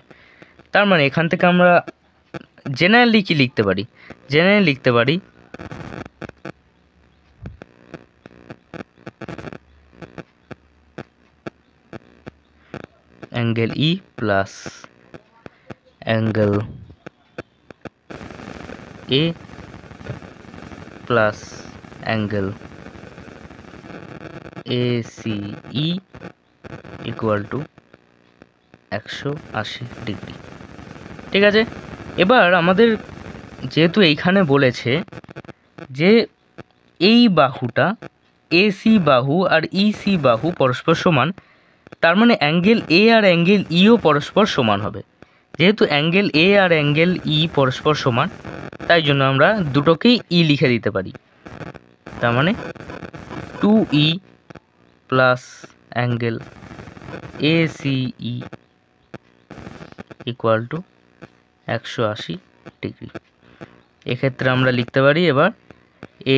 তার মানে এখান থেকে আমরা জেনারেলি কি লিখতে পারি? জেনারেলি লিখতে পারি angle E plus angle A plus angle ACE equal to 180 degree. ঠিক আছে, এবার আমাদের যেহেতু এইখানে বলেছে যে এই বাহুটা AC বাহু আর EC বাহু পরস্পর সমান, তার মানে অ্যাঙ্গেল এ আর অ্যাঙ্গেল ইও পরস্পর সমান হবে। যেহেতু অ্যাঙ্গেল এ আর অ্যাঙ্গেল ই পরস্পর সমান, তাই জন্য আমরা দুটোকেই ই লিখে দিতে পারি। তার মানে 2E plus angle ACE equal to 180 degree. এক্ষেত্রে আমরা লিখতে পারি এবার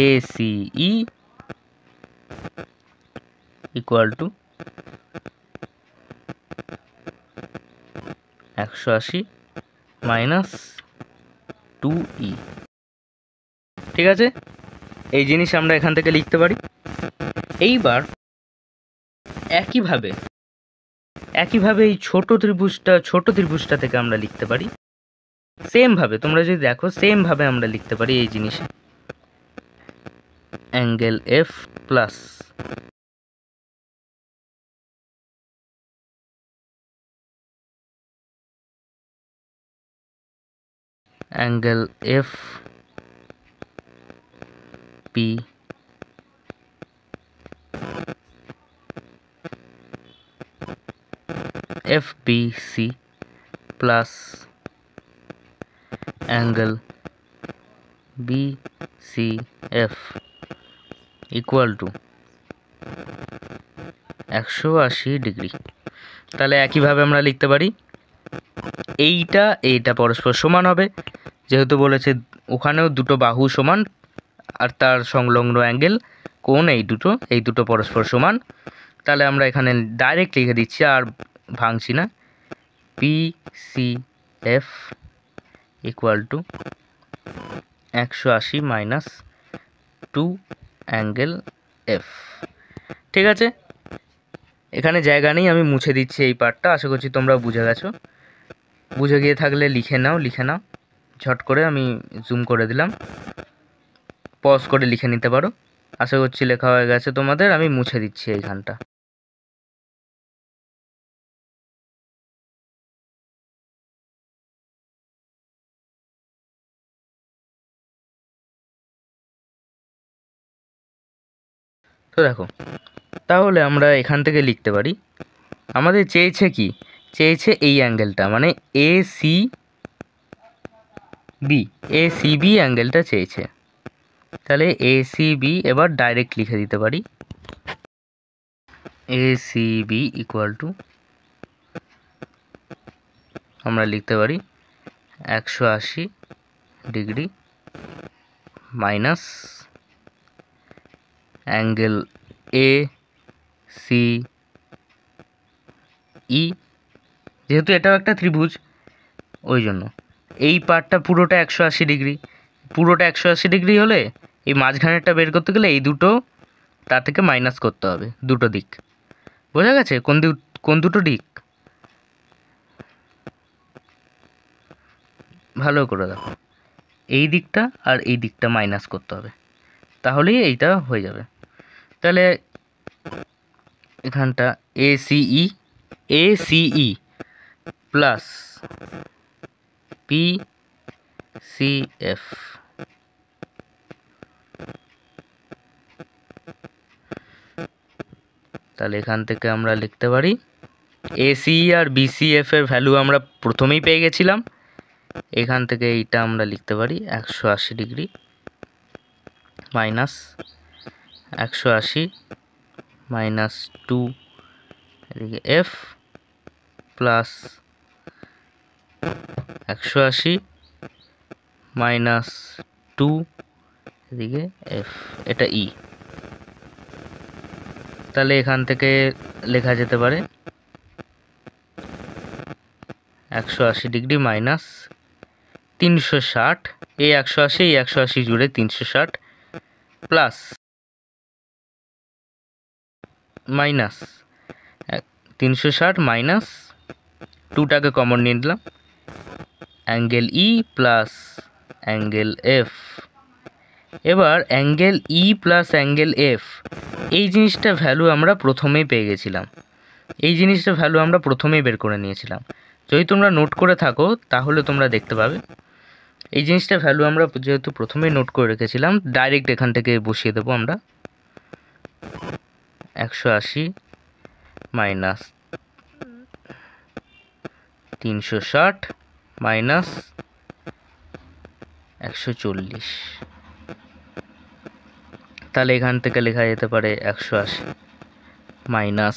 ACE equal to 180 minus 2E। ঠিক আছে, এই জিনিস আমরা এখান থেকে লিখতে পারি। এইবার একইভাবে এই ছোট ত্রিভুজটা থেকে আমরা লিখতে পারি সেমভাবে। তোমরা যদি দেখো সেমভাবে আমরা লিখতে পারি এই জিনিস, angle F plus angle F P F B C plus angle B C F equal to 180 degree. তাহলে একইভাবে আমরা লিখতে পারি এইটা পরস্পর সমান হবে, যেহেতু বলেছে ওখানেও দুটো বাহু সমান আর তার সংলগ্ন অ্যাঙ্গেল কোণ এই দুটো পরস্পর সমান। তাহলে আমরা এখানে ডাইরেক্ট লিখে দিচ্ছি আর ভাঙছি না, P C F equal to 180 minus 2 angle F. ঠিক আছে, এখানে জায়গা নেই, আমি মুছে দিচ্ছি এই পার্টটা। আশা করছি তোমরা বুঝে গেছো। বুঝে গিয়ে থাকলে লিখে নাও ঝট করে। আমি জুম করে দিলাম, পজ করে লিখে নিতে পারো। আশা করছি লেখা হয়ে গেছে তোমাদের। আমি মুছে দিচ্ছি এইখানটা। তো দেখো, তাহলে আমরা এখান থেকে লিখতে পারি আমাদের চেয়েছে কি, চেয়েছে এই অ্যাঙ্গেলটা মানে এ সি বি অ্যাঙ্গেলটা চেয়েছে। তাহলে এ সি বি এবার ডাইরেক্ট লিখে দিতে পারি, A C B equal to আমরা লিখতে পারি 180 degree minus angle A C E, যেহেতু এটাও একটা ত্রিভুজ ওই জন্য এই পার্টটা পুরোটা 180 ডিগ্রি। পুরোটা 180 ডিগ্রি হলে এই মাঝখানেরটা বের করতে গেলে এই দুটো তার থেকে মাইনাস করতে হবে, দুটো দিক। বোঝা গেছে কোন দুটো দিক? ভালো করে দেখো, এই দিকটা আর এই দিকটা মাইনাস করতে হবে, তাহলেই এইটা হয়ে যাবে। তাহলে এখানটা এ সিই প্লাস পি সি এফ তাহলে এখান থেকে আমরা লিখতে পারি এসিই আর বিসিএফ এর ভ্যালু আমরা প্রথমেই পেয়ে গেছিলাম। এখান থেকে এইটা আমরা লিখতে পারি 180 ডিগ্রি মাইনাস 180 মাইনাস 2 এদিকে এফ প্লাস 180 মাইনাস 2 এদিকে এফ, এটা ই। তাহলে এখান থেকে লেখা যেতে পারে 180 ডিগ্রি মাইনাস 360, এই 180 জুড়ে 360 প্লাস মাইনাস 360 মাইনাস 2টাকে কমন নিয়ে নিলাম, angle E plus angle F. এবার angle E plus angle F এই জিনিসটা ভ্যালু আমরা প্রথমেই পেয়ে গেছিলাম, এই জিনিসটা ভ্যালু আমরা প্রথমেই বের করে নিয়েছিলাম। যদি তোমরা নোট করে থাকো তাহলে তোমরা দেখতে পাবে এই জিনিসটা ভ্যালু আমরা যেহেতু প্রথমেই নোট করে রেখেছিলাম, ডাইরেক্ট এখান থেকে বসিয়ে দেবো আমরা 180 মাইনাস 360 মাইনাস 140। তাহলে এখান থেকে লেখা যেতে পারে 180 মাইনাস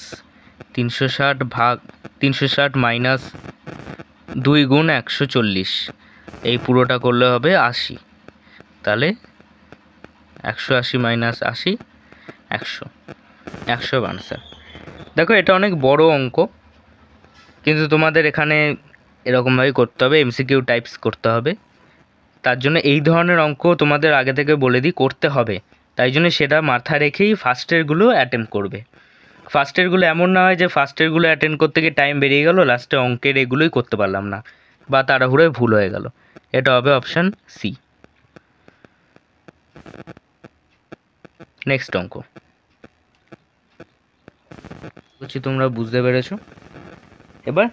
360 ভাগ 360 মাইনাস 2 গুণ 140, এই পুরোটা করলে হবে 80। তাহলে 180 মাইনাস 80 100 আনসার। দেখো এটা অনেক বড় অঙ্ক, কিন্তু তোমাদের এখানে এরকমভাবে করতে হবে, এমসিকিউ টাইপস করতে হবে। তার জন্য এই ধরনের অঙ্ক তোমাদের আগে থেকে বলে দিই করতে হবে, তাই জন্য সেটা মাথায় রেখেই ফার্স্টেরগুলো অ্যাটেম্প্ট করবে। ফার্স্টেরগুলো এমন না হয় যে ফার্স্টেরগুলো অ্যাটেন্ড করতে গিয়ে টাইম বেরিয়ে গেল, লাস্টে অঙ্কের এগুলোই করতে পারলাম না বা তাড়াহুড়োয় ভুল হয়ে গেল। এটা হবে অপশান সি। নেক্সট অঙ্ক বলছি, তোমরা বুঝতে পেরেছো। এবার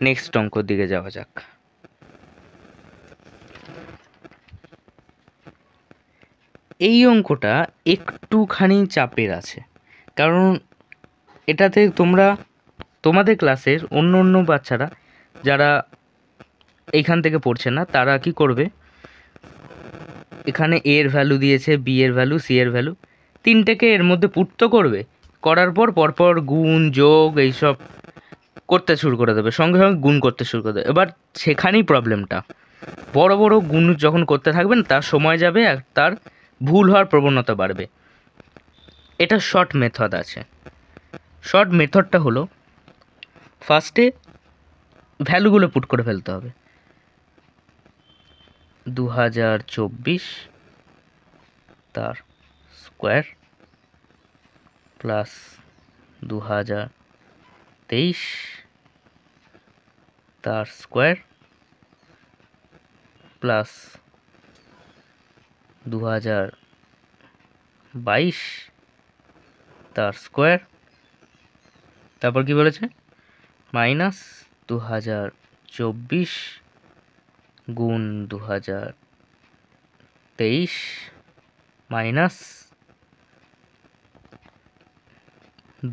নেক্সট অঙ্কর দিকে যাওয়া যাক। এই অঙ্কটা একটুখানি চাপের আছে, কারণ এটাতে তোমাদের ক্লাসের অন্য অন্য বাচ্চারা যারা এইখান থেকে পড়ছে না তারা কি করবে, এখানে এর ভ্যালু দিয়েছে, বি এর ভ্যালু, সি এর ভ্যালু, তিনটেকে এর মধ্যে পুট তো করবে, করার পর পরপর গুণ যোগ এইসব করতে শুরু করে দেবে, সঙ্গে সঙ্গে গুণ করতে শুরু করে দেবে। এবার সেখানেই প্রবলেমটা, বড় বড় গুণ যখন করতে থাকবেন তার সময় যাবে আর তার ভুল হওয়ার প্রবণতা বাড়বে। এটা শর্ট মেথড আছে। শর্ট মেথডটা হলো ফার্স্টে ভ্যালুগুলো পুট করে ফেলতে হবে। 2024 তার স্কোয়ার প্লাস 2023 তার স্কোয়ার প্লাস 2022 তার স্কোয়ার, তারপর কি বলেছে, মাইনাস 2024 গুণ 2023 মাইনাস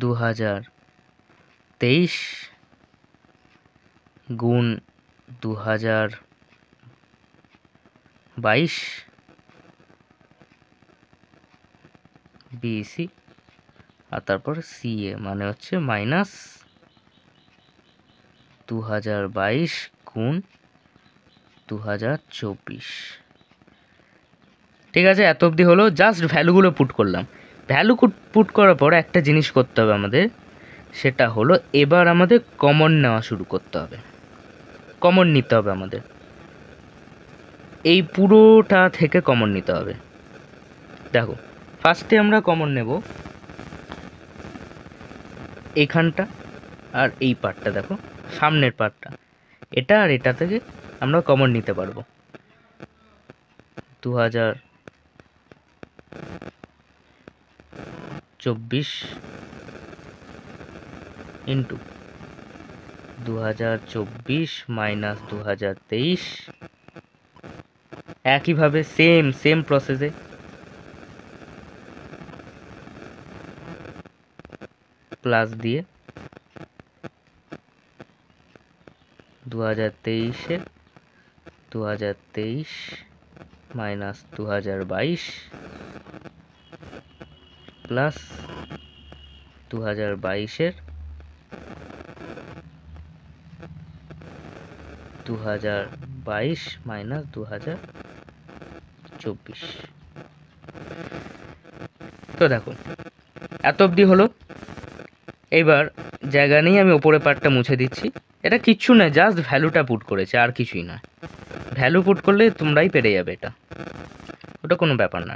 2023 গুণ 2022 বিসি, আর তারপর সিএ মানে হচ্ছে মাইনাস 2022 গুণ 2024। ঠিক আছে, এত অবধি হলো, জাস্ট ভ্যালুগুলো পুট করলাম। ভ্যালু পুট করার পর একটা জিনিস করতে হবে আমাদের, সেটা হলো এবার আমাদের কমন নেওয়া শুরু করতে হবে, কমন নিতে হবে আমাদের, এই পুরোটা থেকে কমন নিতে হবে। দেখো ফার্স্টে আমরা কমন নেব এইখানটা আর এই পার্টটা, দেখো সামনের পার্টটা, এটা আর এটা থেকে আমরা কমন নিতে পারবো। 2024 ইন্টু 2024 মাইনাস 2023, একইভাবে সেম প্রসেসে প্লাস দিয়ে 2023 মাইনাস 2022 প্লাস 2022 2022 মাইনাস 2024। তো দেখো এত অবধি হলো। এবার জায়গা নেই, আমি ওপরের পার্টটা মুছে দিচ্ছি। এটা কিচ্ছু না, জাস্ট ভ্যালুটা পুট করেছে, আর কিছুই নয়। ভ্যালু পুট করলে তোমরাই পেরে যাবে, এটা ওটা কোনো ব্যাপার না।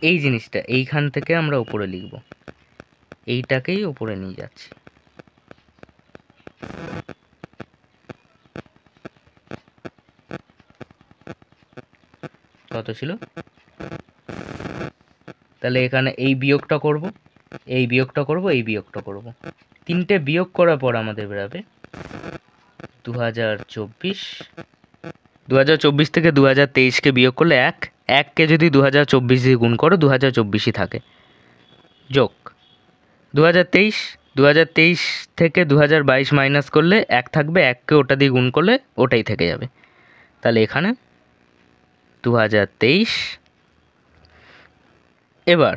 এই জিনিসটা এইখান থেকে আমরা উপরে লিখব, এইটাকেই উপরে নিয়ে যাচ্ছি। কত ছিল, তাহলে এখানে এই বিয়োগটা করব, এই বিয়োগটা করব, এই বিয়োগটা করব, তিনটে বিয়োগ করার পর আমাদের বেরোবে 2024 থেকে 2023কে বিয়োগ করলে 1কে যদি 2024 দিয়ে গুণ করো 2024ই থাকে, যোগ 2023 থেকে 2022 মাইনাস করলে 1 থাকবে, 1কে ওটা দিয়ে গুণ করলে ওটাই থেকে যাবে। তাহলে এখানে 2023। এবার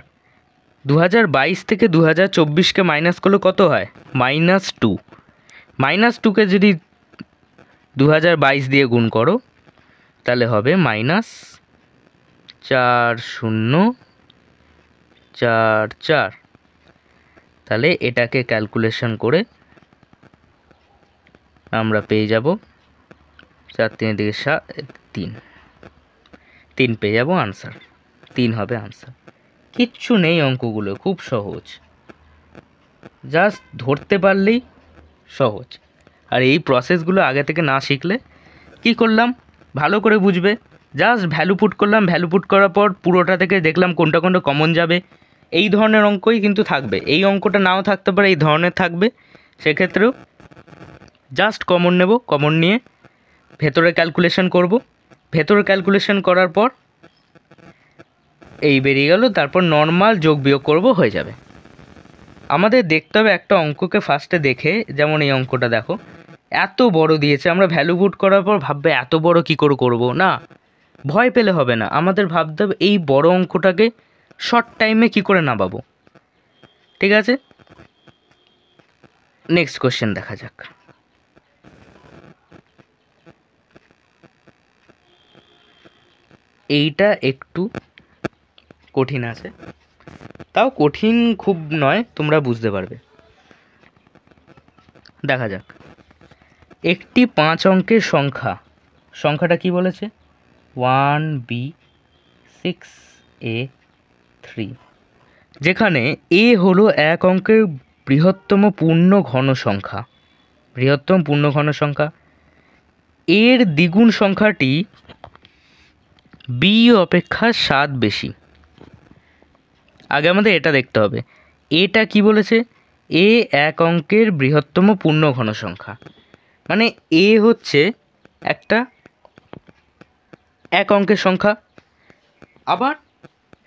2022 থেকে 2024কে মাইনাস করলে কত হয়, -2। -2কে যদি 2022 দিয়ে গুণ করো তাহলে হবে -4044। তাহলে এটাকে ক্যালকুলেশন করে আমরা পেয়ে যাব 4 3 দিকে 3 পেয়ে যাব আনসার, 3 হবে আনসার। কিচ্ছু নেই, অঙ্কগুলো খুব সহজ, জাস্ট ধরতে পারলেই সহজ। আর এই প্রসেসগুলো আগে থেকে না শিখলে কি করলাম, ভালো করে বুঝবে, জাস্ট ভ্যালু পুট করলাম, ভ্যালু পুট করার পর পুরোটা থেকে দেখলাম কোনটা কোনটা কমন যাবে, এই ধরনের অঙ্কই কিন্তু থাকবে। এই অঙ্কটা নাও থাকতে পারে, এই ধরনের থাকবে, সেক্ষেত্রেও জাস্ট কমন নেব, কমন নিয়ে ভেতরে ক্যালকুলেশন করব, ভেতরে ক্যালকুলেশন করার পর এই বেরিয়ে গেল, তারপর নর্মাল যোগ বিয়োগ করব, হয়ে যাবে। আমাদের দেখতে হবে একটা অঙ্ককে ফার্স্টে দেখে, যেমন এই অঙ্কটা দেখো এত বড় দিয়েছে, আমরা ভ্যালু পুট করার পর ভাববে এত বড় কী করে করবো, না ভয় পেলে হবে না, আমাদের ভাবতে হবে এই বড় অঙ্কটাকে শর্ট টাইমে কী করে নামাবো। ঠিক আছে, নেক্সট কোশ্চেন দেখা যাক। এইটা একটু কঠিন আছে, তাও কঠিন খুব নয়, তোমরা বুঝতে পারবে। দেখা যাক, একটি 5 অঙ্কের সংখ্যাটা কি বলেছে, 1b6a3, যেখানে এ হলো এক অঙ্কের বৃহত্তম পূর্ণ ঘন সংখ্যা, বৃহত্তম পূর্ণ ঘন সংখ্যা, এর দ্বিগুণ সংখ্যাটি বি অপেক্ষা 7 বেশি। আগে আমাদের এটা দেখতে হবে, এটা কি বলেছে, এ এক অঙ্কের বৃহত্তম পূর্ণ ঘন সংখ্যা, মানে এ হচ্ছে একটা এক অঙ্কের সংখ্যা, আবার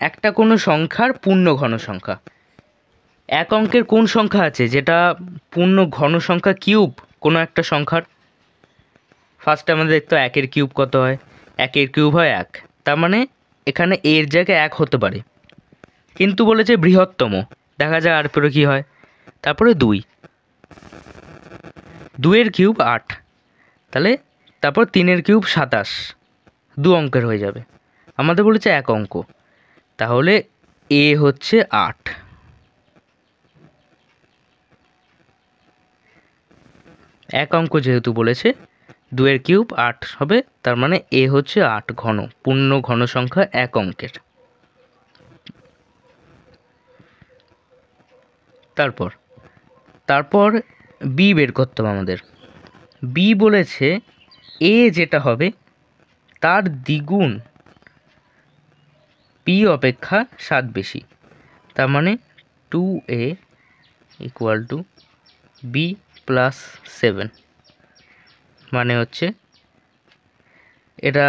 একটা কোনো সংখ্যার পূর্ণ ঘন সংখ্যা। এক অঙ্কের কোন সংখ্যা আছে যেটা পূর্ণ ঘন সংখ্যা কিউব কোনো একটা সংখ্যার, ফার্স্টে আমাদের দেখতে হয় একের কিউব কত হয়, একের কিউব হয় 1, তার মানে এখানে এর জায়গায় 1 হতে পারে, কিন্তু বলেছে বৃহত্তম, দেখা যায় আর পরে কী হয়, তারপরে 2, 2-এর কিউব 8, তাহলে তারপর 3-এর কিউব 27, 2 অঙ্কের হয়ে যাবে, আমাদের বলেছে এক অঙ্ক, তাহলে এ হচ্ছে 8, এক অঙ্ক যেহেতু বলেছে 2-এর কিউব 8 হবে, তার মানে এ হচ্ছে 8 ঘন, পূর্ণ ঘন সংখ্যা এক অঙ্কের। তারপর বি বের করতে হবে আমাদের, বি বলেছে এ যেটা হবে তার দ্বিগুণ বি অপেক্ষা 7 বেশি, তার মানে 2a equal to B plus 7, মানে হচ্ছে এটা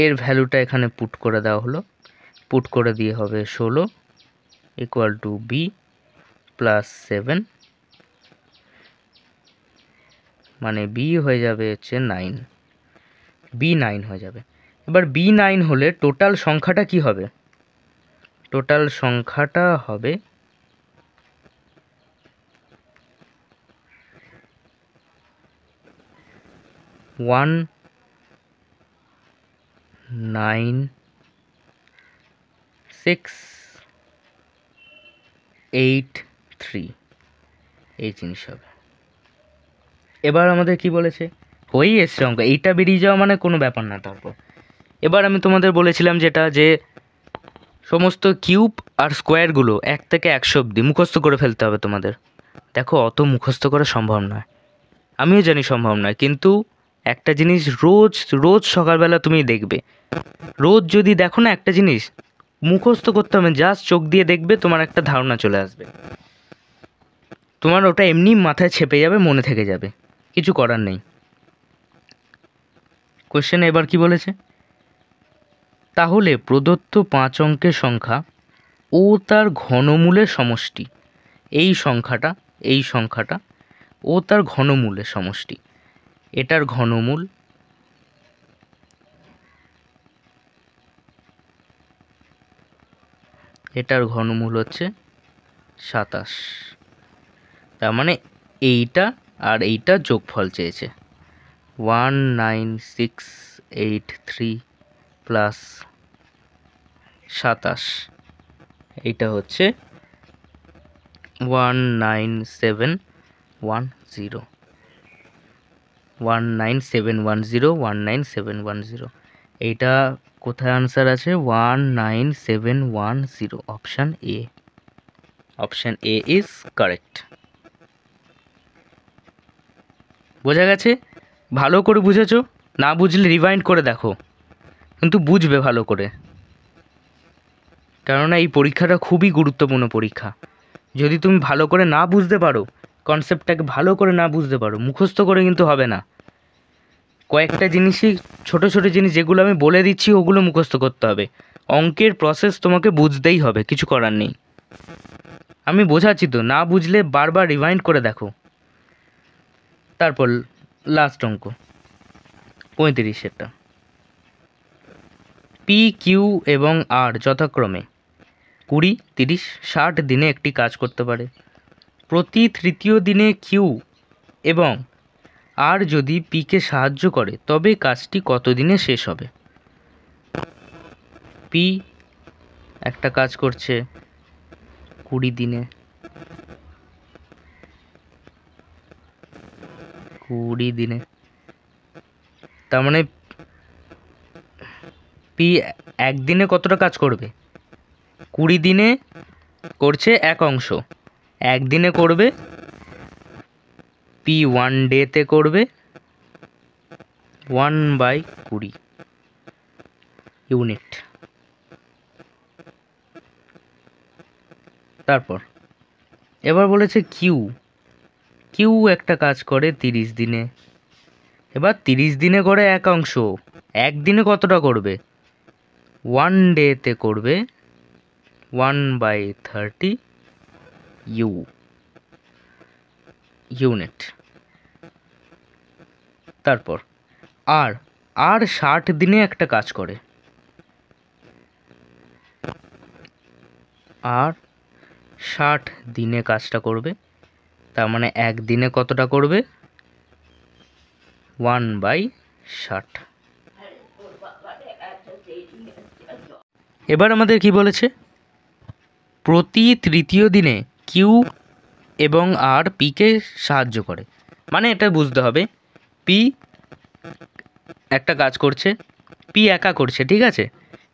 এর ভ্যালুটা এখানে পুট করে দেওয়া হলো, পুট করে দিয়ে হবে 16 ইকুয়াল টু বি প্লাস 7, মানে বি হয়ে যাবে হচ্ছে 9, বি 9 হয়ে যাবে। এবার বি 9 হলে টোটাল সংখ্যাটা কি হবে, টোটাল সংখ্যাটা হবে 19683, এই জিনিস হবে। এবার আমাদের কি বলেছে, হয়েই এসছে অঙ্ক, এইটা বেরিয়ে যাওয়া মানে কোনো ব্যাপার না। তারপর এবার আমি তোমাদের বলেছিলাম যেটা, যে সমস্ত কিউব আর স্কোয়ারগুলো 1 থেকে 100 অবধি মুখস্থ করে ফেলতে হবে তোমাদের। দেখো অত মুখস্থ করা সম্ভব নয়, আমিও জানি সম্ভব নয়, কিন্তু একটা জিনিস রোজ রোজ সকালবেলা তুমি দেখবে, রোজ যদি দেখো না একটা জিনিস মুখস্থ করতে হবে, জাস্ট চোখ দিয়ে দেখবে, তোমার একটা ধারণা চলে আসবে, তোমার ওটা এমনি মাথায় ছেপে যাবে, মনে থেকে যাবে, কিছু করার নেই। কোশ্চেনে এবার কি বলেছে, তাহলে প্রদত্ত 5 অঙ্কের সংখ্যা ও তার ঘনমূলের সমষ্টি, এই সংখ্যাটা ও তার ঘনমূলের সমষ্টি, এটার ঘনমূল, এটার ঘনমূল হচ্ছে 27, তার মানে এইটা আর এইটা যোগফল চেয়েছে, 19683 প্লাস 27, এইটা হচ্ছে 19710, এইটা কোথায় আনসার আছে? 19710, option A. Option A is correct. বোঝা গেছে? ভালো করে বুঝেছো? না বুঝলে রিভাইন্ড করে দেখো, কিন্তু বুঝবে ভালো করে, কেননা এই পরীক্ষাটা খুবই গুরুত্বপূর্ণ পরীক্ষা। যদি তুমি ভালো করে না বুঝতে পারো, কনসেপ্টটাকে ভালো করে না বুঝতে পারো, মুখস্থ করে কিন্তু হবে না। কয়েকটা জিনিসই, ছোট ছোট জিনিস যেগুলো আমি বলে দিচ্ছি ওগুলো মুখস্থ করতে হবে। অঙ্কের প্রসেস তোমাকে বুঝতেই হবে, কিছু করার নেই। আমি বোঝাচ্ছি তো, না বুঝলে বারবার রিভাইন্ড করে দেখো। তারপর লাস্ট অঙ্ক 35-এরটা। পি, কিউ এবং আর যথাক্রমে 20, 30, 60 দিনে একটি কাজ করতে পারে। প্রতি তৃতীয় দিনে কিউ এবং আর যদি পিকে সাহায্য করে তবে কাজটি কত দিনে শেষ হবে? পি একটা কাজ করছে 20 দিনে, 20 দিনে, তার মানে পি একদিনে কতটা কাজ করবে? 20 দিনে করছে এক অংশ, একদিনে করবে পি 1 ডেতে করবে 1/20 ইউনিট। তারপর এবার বলেছে কিউ, কিউ একটা কাজ করে 30 দিনে। এবার 30 দিনে করে এক অংশ, একদিনে কতটা করবে? 1 ডেতে করবে 1/30 ইউনিট। তারপর আর আর 60 দিনে একটা কাজ করে, আর 60 দিনে কাজটা করবে, তার মানে একদিনে কতটা করবে? 1/60। এবার আমাদের কি বলেছে? প্রতি তৃতীয় দিনে কিউ এবং আর পিকে সাহায্য করে, মানে এটা বুঝতে হবে পি একটা কাজ করছে, পি একা করছে, ঠিক আছে?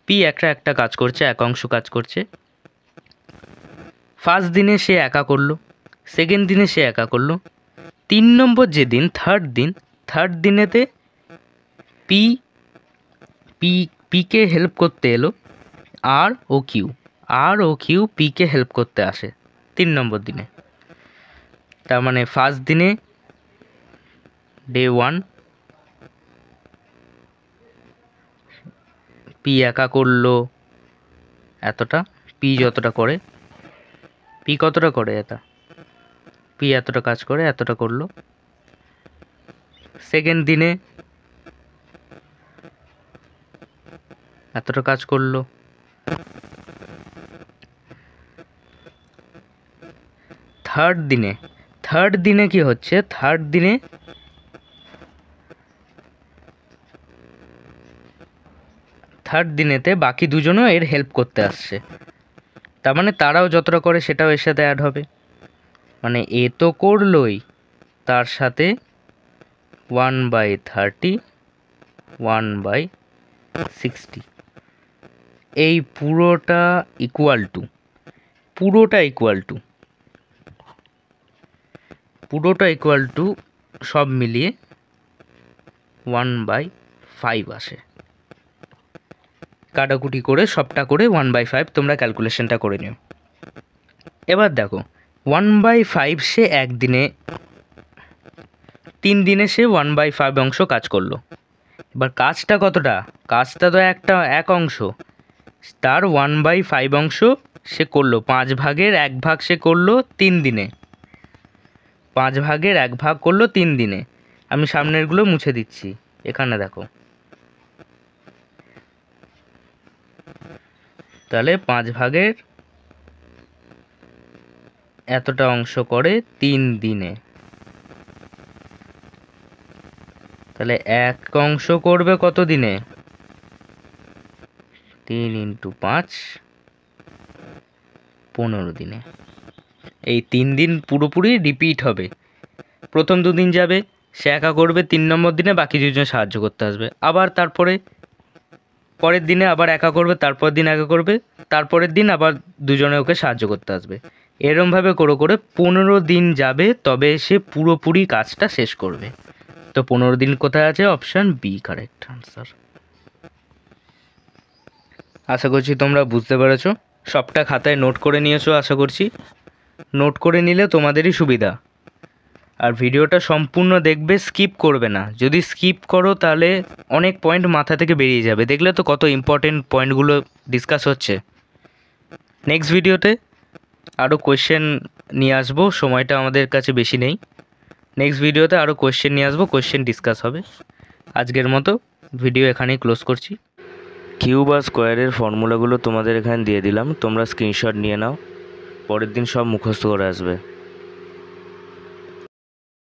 পি একটা কাজ করছে, এক অংশ কাজ করছে। ফার্স্ট দিনে সে একা করলো, সেকেন্ড দিনে সে একা করলো, 3 নম্বর যেদিন থার্ড দিনেতে পি পি পিকে হেল্প করতে এলো, আর ও কিউ পিকে হেল্প করতে আসে 3 নম্বর দিনে। তার মানে ফার্স্ট দিনে ডে 1 পি একা করলো এতটা, পি যতটা করে, পি কতটা করে? পি এতটা কাজ করে, এতটা করলো। সেকেন্ড দিনে এতটা কাজ করলো। থার্ড দিনে কি হচ্ছে? থার্ড দিনেতে বাকি দুজনও এর হেল্প করতে আসছে, তার মানে তারাও যতটা করে সেটাও এর সাথে অ্যাড হবে, মানে এ তো করলোই, তার সাথে 1/30 1/60, এই পুরোটা ইকুয়াল টু সব মিলিয়ে 1/5 আসে। কাটাকুটি করে সবটা করে 1/5 তোমরা ক্যালকুলেশনটা করে নিও। এবার দেখো 1/5 সে একদিনে, 3 দিনে সে 1/5 অংশ কাজ করলো। এবার কাজটা কতটা? কাজটা তো এক অংশ, তার 1/5 অংশ সে করলো, 5 ভাগের 1 ভাগ সে করলো 3 দিনে, 5 ভাগের 1 ভাগ করলো 3 দিনে। আমি সামনেরগুলো মুছে দিচ্ছি, এখানে দেখো, তাহলে 5 ভাগের এতটা অংশ করে 3 দিনে, তাহলে এক অংশ করবে কত দিনে? 3 × 5 15 দিনে। এই 3 দিন পুরোপুরি রিপিট হবে। প্রথম 2 দিন যাবে, সে একা করবে, 3 নম্বর দিনে বাকি দুজন সাহায্য করতে আসবে, আবার তারপরে পরের দিনে আবার একা করবে, তারপর দিন একা করবে, তারপরের দিন আবার দুজনে ওকে সাহায্য করতে আসবে। এরমভাবে করে করে 15 দিন যাবে, তবে সে পুরোপুরি কাজটা শেষ করবে। তো 15 দিন কোথায় আছে? Option B correct answer. আশা করছি তোমরা বুঝতে পেরেছো, সবটা খাতায় নোট করে নিয়েছো আশা করছি। নোট করে নিলে তোমাদেরই সুবিধা। আর ভিডিওটা সম্পূর্ণ দেখবে, স্কিপ করবে না। যদি স্কিপ করো তাহলে অনেক পয়েন্ট মাথা থেকে বেরিয়ে যাবে। দেখলে তো কত ইম্পর্টেন্ট পয়েন্টগুলো ডিসকাস হচ্ছে। নেক্সট ভিডিওতে আরও কোয়েশ্চেন নিয়ে আসবো, সময়টা আমাদের কাছে বেশি নেই। নেক্সট ভিডিওতে আরও কোয়েশ্চেন নিয়ে আসবো, কোয়েশ্চেন ডিসকাস হবে। আজকের মতো ভিডিও এখানেই ক্লোজ করছি। কিউব আর স্কোয়ারের ফর্মুলাগুলো তোমাদের এখানে দিয়ে দিলাম, তোমরা স্ক্রিনশট নিয়ে নাও, পরের দিন সব মুখস্থ করে আসবে।